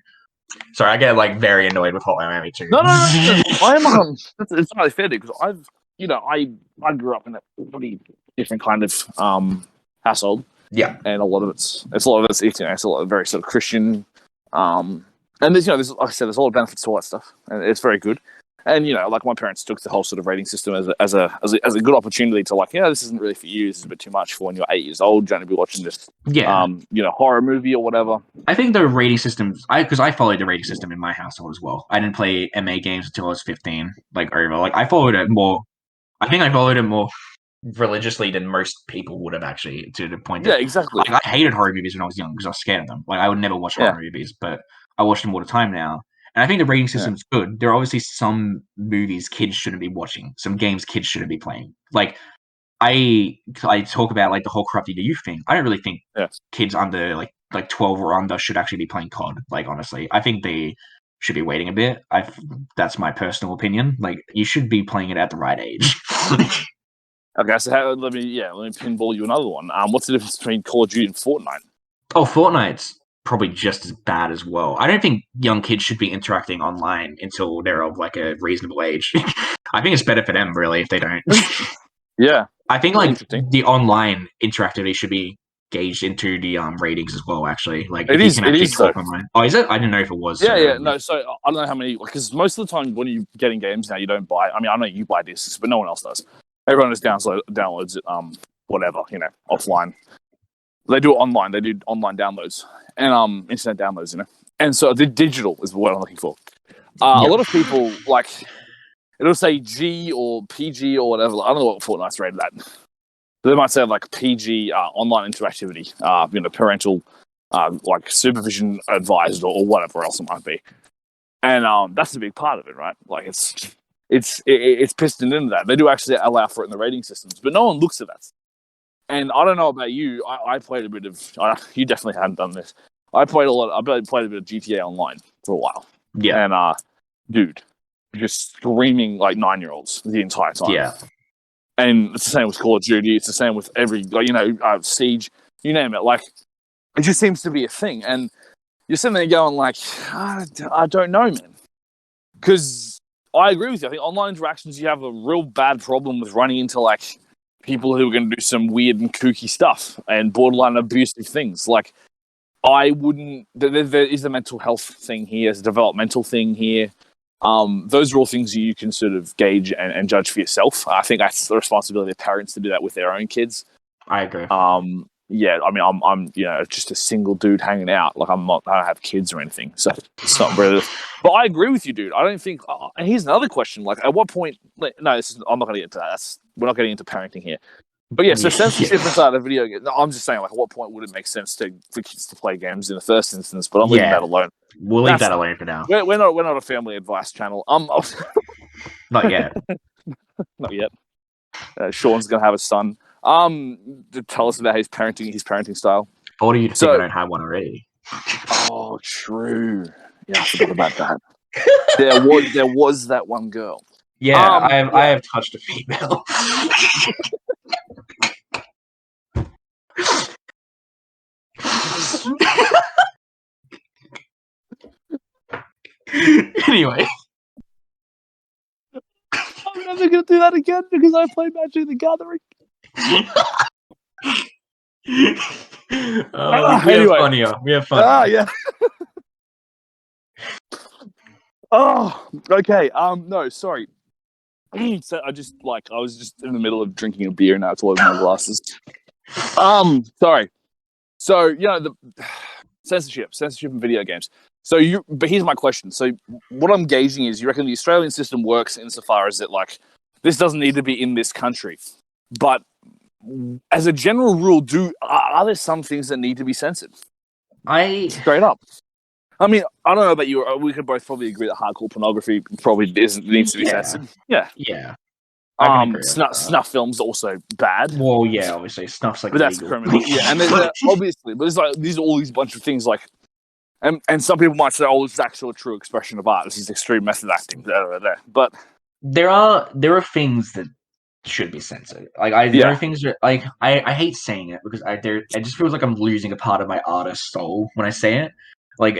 Sorry, I get like very annoyed with Hotline Miami too. No. I'm it's not fair because I grew up in a pretty different kind of household. Yeah, and a lot of it's a lot of very sort of Christian, and there's like I said, there's a lot of benefits to all that stuff, and it's very good. And like my parents took the whole sort of rating system as a good opportunity to like, this isn't really for you. This is a bit too much for when you're 8 years old. You're going to be watching this, horror movie or whatever. I think the rating systems, because I followed the rating system in my household as well. I didn't play MA games until I was 15. Like over, like I followed it more. I think I followed it more religiously than most people would have actually, to the point that exactly. Like, I hated horror movies when I was young because I was scared of them. Like I would never watch horror movies, but I watch them all the time now. And I think the rating system's good. There are obviously some movies kids shouldn't be watching, some games kids shouldn't be playing. Like I talk about like the whole corrupting the youth thing. I don't really think kids under like 12 or under should actually be playing COD. Like honestly, I think they should be waiting a bit. That's my personal opinion. Like you should be playing it at the right age. Okay, so let me pinball you another one. What's the difference between Call of Duty and Fortnite? Oh, Fortnite's probably just as bad as well. I don't think young kids should be interacting online until they're of like a reasonable age. I think it's better for them really if they don't. Yeah, I think like the online interactivity should be gauged into the ratings as well. Actually, like it is talk online. Oh, is it? I didn't know if it was. No. So I don't know how many, because most of the time when you're getting games now, you don't buy. I mean, I know you buy discs, but no one else does. Everyone just downloads it. Whatever, offline. They do it online. They do online downloads and internet downloads. And so the digital is what I'm looking for. A lot of people like it'll say G or PG or whatever. I don't know what Fortnite's rated at. They might say like PG online interactivity. Parental like supervision advised or whatever else it might be. And that's a big part of it, right? Like it's pistoned into that. They do actually allow for it in the rating systems, but no one looks at that. And I don't know about you. I played a bit of. You definitely hadn't done this. I played a lot. I played a bit of GTA Online for a while. Yeah. And dude, just screaming like 9-year-olds the entire time. Yeah. And it's the same with Call of Duty. It's the same with every, Siege. You name it. Like, it just seems to be a thing. And you're sitting there going like, I don't know, man. Because I agree with you. I think online interactions, you have a real bad problem with running into like people who are going to do some weird and kooky stuff and borderline abusive things. Like, I wouldn't. There is a mental health thing here, there's a developmental thing here. Those are all things you can sort of gauge and judge for yourself. I think that's the responsibility of parents to do that with their own kids. I agree. Yeah, I mean, I'm just a single dude hanging out. Like, I don't have kids or anything, so it's not really. But I agree with you, dude. I don't think. And here's another question: like, at what point? No, I'm not going to get into that. We're not getting into parenting here. But yeah, so censorship inside a video game. No, I'm just saying, like, at what point would it make sense for kids to play games in the first instance? But I'm leaving that alone. We'll leave that alone for now. We're not a family advice channel. Not yet. Not yet. Sean's gonna have a son. To tell us about his parenting style. Or do you think I don't have one already? Oh, true. Yeah, I forgot about that. There was that one girl. Yeah, I have touched a female. Anyway, I'm never gonna do that again because I played Magic the Gathering. We have fun. Yeah. Oh, okay. No, sorry. So I was just in the middle of drinking a beer and now it's all over my glasses. Sorry. So, the censorship in video games. But here's my question. So what I'm gauging is, you reckon the Australian system works insofar as that, like, this doesn't need to be in this country, but as a general rule, are there some things that need to be censored? Straight up. I mean, I don't know about you. We could both probably agree that hardcore pornography probably needs to be censored. Yeah. Yeah. Snuff films also bad. Well, yeah, obviously snuff's like, but that's criminal. Yeah, and obviously, but it's like these are all these bunch of things like, and some people might say, "Oh, this is actually a true expression of art. This is extreme method acting." But there are things that should be censored. Like there are things that, like, I hate saying it because it just feels like I'm losing a part of my artist soul when I say it. Like,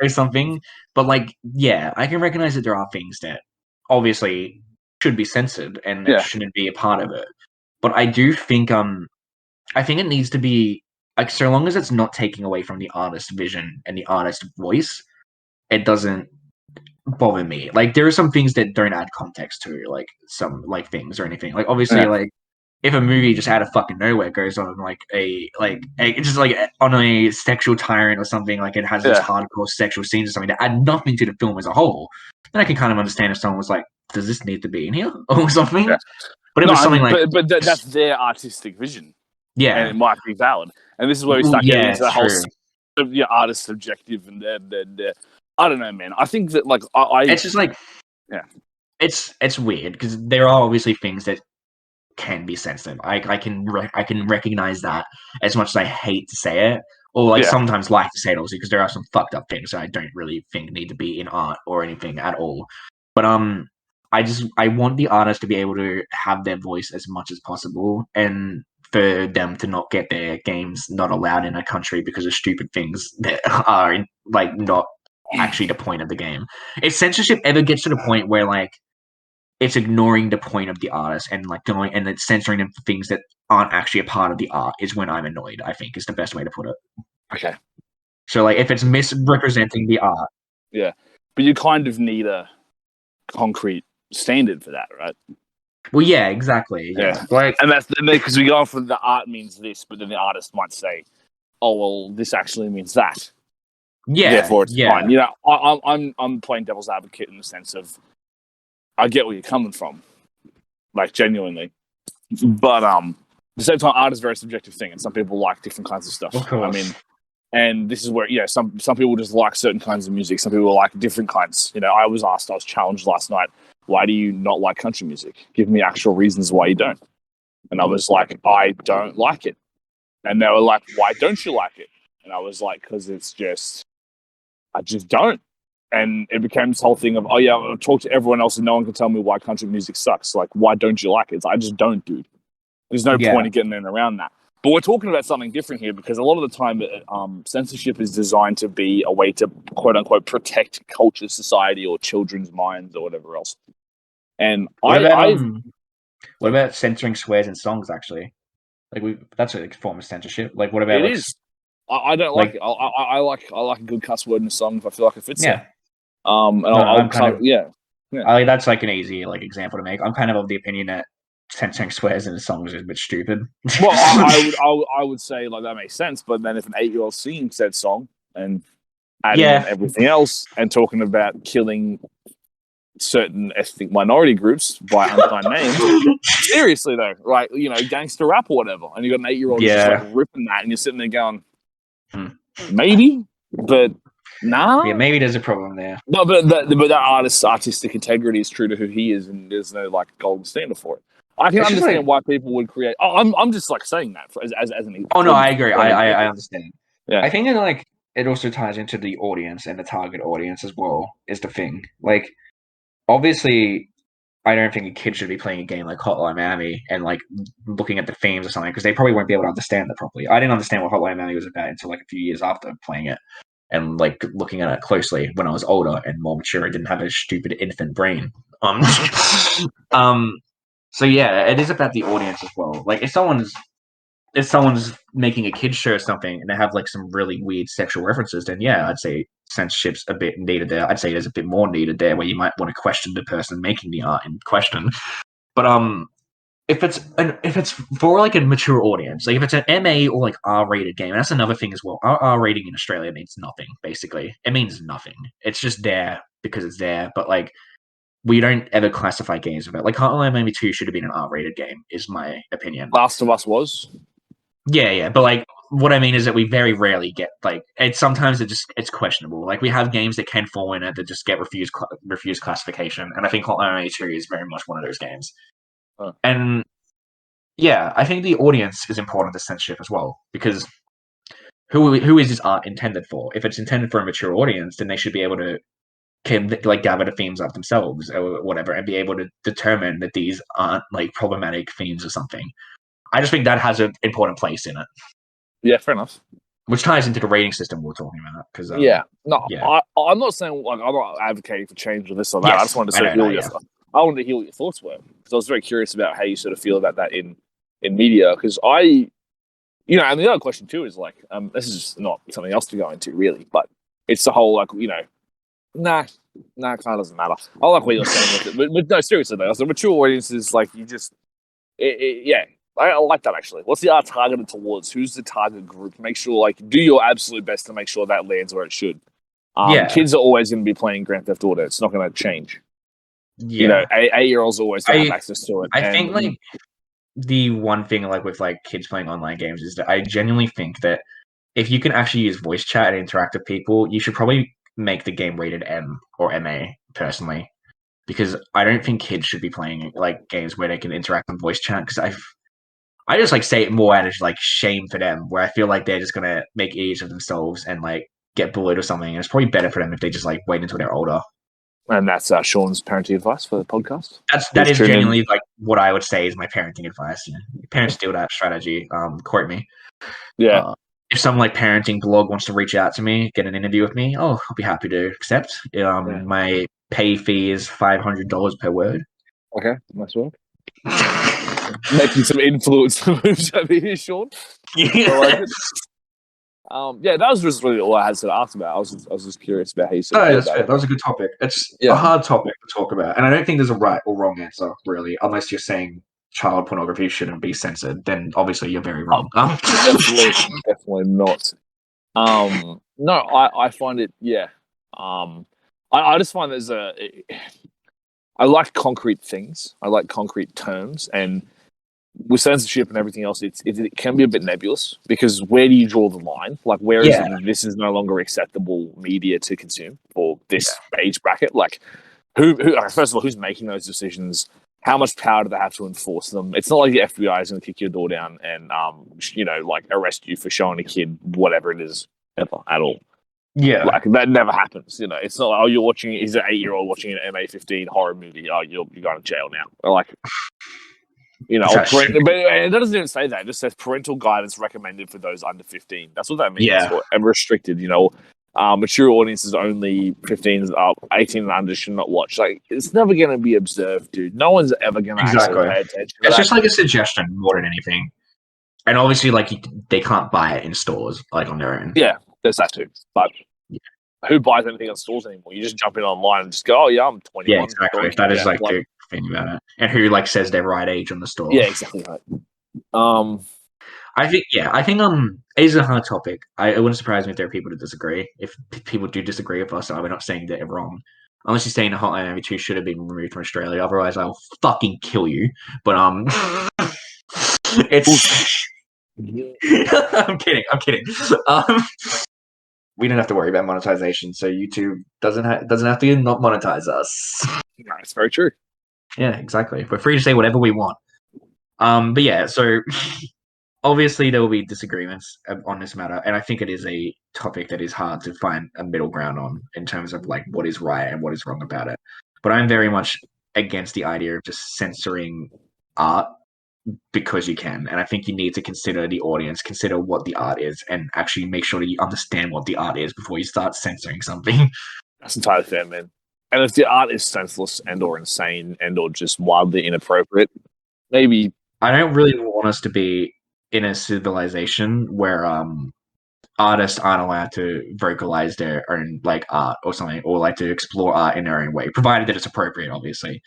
or something. But, like, yeah, I can recognize that there are things that obviously should be censored and that shouldn't be a part of it. But I do think I think it needs to be, like, so long as it's not taking away from the artist's vision and the artist's voice, it doesn't bother me. Like, there are some things that don't add context to, like, some, like, things or anything. Like, obviously, like, if a movie just out of fucking nowhere goes on like just like on a sexual tyrant or something, like it has this hardcore sexual scenes or something that add nothing to the film as a whole, then I can kind of understand if someone was like, does this need to be in here or something? Yeah. But it was something but that's their artistic vision. Yeah. And it might be valid. And this is where we start getting into the whole artist subjective and I don't know, man. I think that, like, it's just like, it's weird because there are obviously things that can be censored. I can recognize that, as much as I hate to say it, or like sometimes like to say it also, because there are some fucked up things that I don't really think need to be in art or anything at all. But I want the artist to be able to have their voice as much as possible, and for them to not get their games not allowed in a country because of stupid things that are like not actually the point of the game. If censorship ever gets to the point where, like, it's ignoring the point of the artist and, like, going and then censoring them for things that aren't actually a part of the art, is when I'm annoyed, I think, is the best way to put it. Okay. So, like, if it's misrepresenting the art. Yeah. But you kind of need a concrete standard for that, right? Well, yeah, exactly. Yeah. Like, and that's because we go on from the art means this, but then the artist might say, oh, well, this actually means that. Yeah. Therefore, it's fine. I'm playing devil's advocate in the sense of, I get where you're coming from, like, genuinely. But at the same time, art is a very subjective thing, and some people like different kinds of stuff. Of course. I mean, and this is where, some people just like certain kinds of music. Some people like different kinds. I was challenged last night. Why do you not like country music? Give me actual reasons why you don't. And I was like, I don't like it. And they were like, why don't you like it? And I was like, because I just don't. And it became this whole thing of, oh yeah, I'll talk to everyone else and no one can tell me why country music sucks. Like, why don't you like it? I just don't, dude. There's no point in getting in around that. But we're talking about something different here because a lot of the time, censorship is designed to be a way to quote unquote protect culture, society, or children's minds or whatever else. And what about censoring swears in songs? Actually, like that's a form of censorship. Like, what about it is? I don't like it. I like a good cuss word in a song if I feel like it fits it. That's like an easy example to make. I'm kind of the opinion that censoring swears in songs is a bit stupid. Well, I would say that makes sense, but then if an 8-year-old singing said song and adding in everything else and talking about killing certain ethnic minority groups by unsigned names, seriously though, right? Gangster rap or whatever, and you got an 8-year-old just ripping that, and you're sitting there going, maybe, but nah. Yeah, maybe there's a problem there. No, but that artist's artistic integrity is true to who he is, and there's no golden standard for it. I can understand why people would create. I'm just saying that as an. Oh no, I agree. I understand. Yeah, I think that it also ties into the audience and the target audience as well. Is the thing obviously, I don't think a kid should be playing a game like Hotline Miami and looking at the themes or something because they probably won't be able to understand it properly. I didn't understand what Hotline Miami was about until a few years after playing it and looking at it closely when I was older and more mature. I didn't have a stupid infant brain. So yeah, it is about the audience as well. If someone's making a kid's show or something and they have some really weird sexual references, then yeah, I'd say censorship's a bit needed there. I'd say there's a bit more needed there where you might want to question the person making the art in question. But if it's for a mature audience, if it's an MA or R-rated game, and that's another thing as well. Our R rating in Australia means nothing. Basically, it means nothing. It's just there because it's there. But we don't ever classify games with it. Hotline Miami 2 should have been an R-rated game, is my opinion. Last of Us was. Yeah, but what I mean is that we very rarely get sometimes it's questionable. We have games that can fall in it that just get refused classification, and I think Hotline Miami 2 is very much one of those games. And yeah, I think the audience is important to censorship as well because who is this art intended for? If it's intended for a mature audience, then they should be able to gather the themes up themselves or whatever and be able to determine that these aren't problematic themes or something. I just think that has an important place in it. Yeah, fair enough. Which ties into the rating system we're talking about. Because I'm not saying I'm not advocating for change or this or that. Yes, I just wanted to I wanted to hear what your thoughts were because I was very curious about how you sort of feel about that in media. Because and the other question too is this is just not something else to go into really, but it's the whole nah, it kind of doesn't matter. I like what you're saying with it, but no, seriously though, the mature audiences you just I like that actually. What's the art targeted towards? Who's the target group? Make sure do your absolute best to make sure that lands where it should. Kids are always going to be playing Grand Theft Auto. It's not going to change. Yeah, 8-year-olds always have access to it. I think the one thing with kids playing online games is that I genuinely think that if you can actually use voice chat and interact with people, you should probably make the game rated M or MA personally, because I don't think kids should be playing games where they can interact on voice chat because I just say it more out of shame for them, where I feel they're just gonna make idiots of themselves and get bullied or something. And it's probably better for them if they just wait until they're older. And that's Sean's parenting advice for the podcast. That is genuinely what I would say is my parenting advice. Parents steal that strategy. Quote me. Yeah. If some parenting blog wants to reach out to me, get an interview with me, I'll be happy to accept. My pay fee is $500 per word. Okay, nice work. Making some influence moves over here, Sean. Yeah. That was just really all I had to ask about. I was just curious about how you said that was a good topic. It's a hard topic to talk about, and I don't think there's a right or wrong answer really, unless you're saying child pornography shouldn't be censored. Then obviously you're very wrong. Definitely not. No, I find it. Yeah. I just find I like concrete things. I like concrete terms, and with censorship and everything else, it can be a bit nebulous because where do you draw the line? Where is it? This is no longer acceptable media to consume for this age bracket. Who? First of all, who's making those decisions? how much power do they have to enforce them? It's not like the FBI is going to kick your door down and like arrest you for showing a kid whatever it is ever at all. Yeah, Like that never happens. It's not like, you're watching. He's an 8-year-old watching an MA-15 horror movie. Oh, you're going to jail now. Or like, but it doesn't even say that. It just says parental guidance recommended for those under 15. That's what that means. Yeah. And restricted. Mature audiences only 15 up, 18 and under should not watch. Like, it's never going to be observed, dude. No one's ever going to actually pay attention. It's just like a suggestion more than anything. And obviously, like they can't buy it in stores, like on their own. Yeah, there's that too. But who buys anything in stores anymore? You just jump in online and just go, "Oh yeah, I'm 21." Yeah, exactly. That is like the thing about it. And who like says their right age on the store? Yeah, exactly right. I think it is a hard topic. It wouldn't surprise me if there are people that disagree. If people do disagree with us, we're not saying that they're wrong. Unless you're saying the Hotline Miami 2 should have been removed from Australia, otherwise I'll fucking kill you. But it's. I'm kidding. We don't have to worry about monetization, so YouTube doesn't have to not monetize us. That's very true. Yeah, exactly. We're free to say whatever we want. But yeah, so obviously there will be disagreements on this matter, and I think it is a topic that is hard to find a middle ground on in terms of like what is right and what is wrong about it. But I'm very much against the idea of just censoring art because you can, and I think you need to consider the audience, consider what the art is, and actually make sure that you understand what the art is before you start censoring something. That's entirely fair, man. And if the art is senseless and or insane and or just wildly inappropriate, maybe I don't really want us to be in a civilization where artists aren't allowed to vocalize their own like art or something, or like to explore art in their own way, provided that it's appropriate, obviously.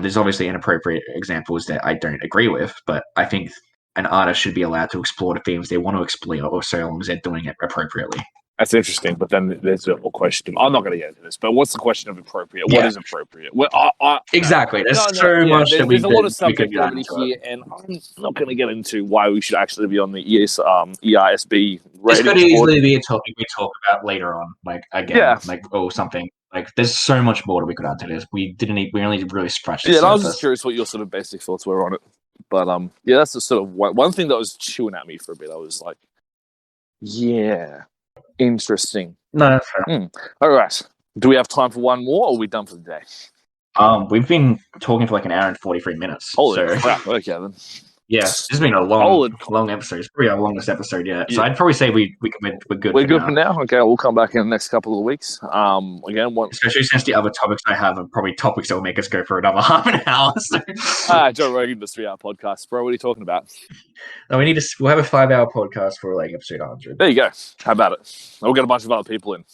There's obviously inappropriate examples that I don't agree with, but I think an artist should be allowed to explore the themes they want to explore, or so long as they're doing it appropriately. That's interesting, but then there's a question. I'm not going to get into this, but what's the question of appropriate? What is appropriate? Exactly. There's so much that there's a lot of subjectivity here, and I'm not going to get into why we should actually be on the EISB rating. This could easily be a topic we talk about later on, like again, or something. Like, there's so much more that we could add to this. We only really scratched the surface. I was just curious what your sort of basic thoughts were on it. But that's the sort of one thing that was chewing at me for a bit. I was like, yeah, interesting. No, that's fair. All right. Do we have time for one more, or are we done for the day? We've been talking for like an hour and 43 minutes. Holy crap. Okay, then. Yeah, this has been a long episode. It's probably our longest episode yet. So I'd probably say we're good. We're good for now. Okay, we'll come back in the next couple of weeks. Especially since the other topics I have are probably topics that will make us go for another half an hour. So. Joe Rogan does 3-hour podcast, bro. What are you talking about? No, we'll have a 5-hour podcast for like episode 100. There you go. How about it? We'll get a bunch of other people in.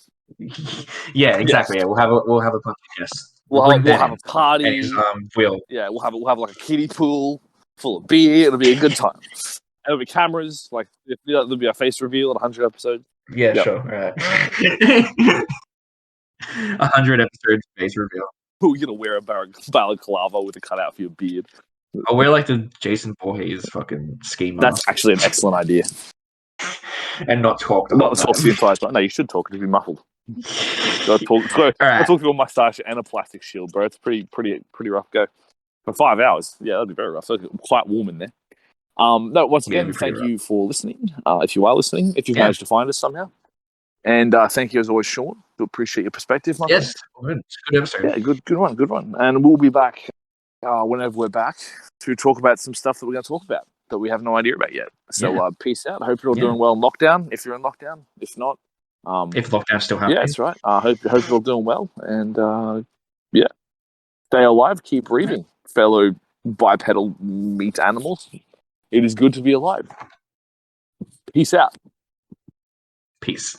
Yeah, exactly. Yes. Yeah, we'll have a bunch of guests. We'll have a party. And, we'll have like a kiddie pool full of beer. It'll be a good time. There'll be cameras. Like there'll be a face reveal at 100 episodes. Yeah, sure. All right. 100 episodes face reveal. We're gonna wear a balaclava with a cutout for your beard. I'll wear like the Jason Voorhees fucking ski mask. That's actually an excellent idea. And not talk. Not talk to the entire time. No, you should talk. It'd be muffled. I'll talk to a mustache and a plastic shield, bro. It's pretty rough go. For 5 hours, yeah, that'd be very rough. It's quite warm in there. Once again, thank you for listening. If you are listening, if you've managed to find us somehow, and thank you as always, Sean. We appreciate your perspective. Yes, it's a good episode. Yeah, good one. And we'll be back whenever we're back to talk about some stuff that we're going to talk about that we have no idea about yet. So peace out. I hope you're all doing well in lockdown. If you're in lockdown, if not, if lockdown's still happening, yeah, that's right. Hope you're all doing well, and stay alive, keep breathing, fellow bipedal meat animals. It is good to be alive. Peace out. Peace.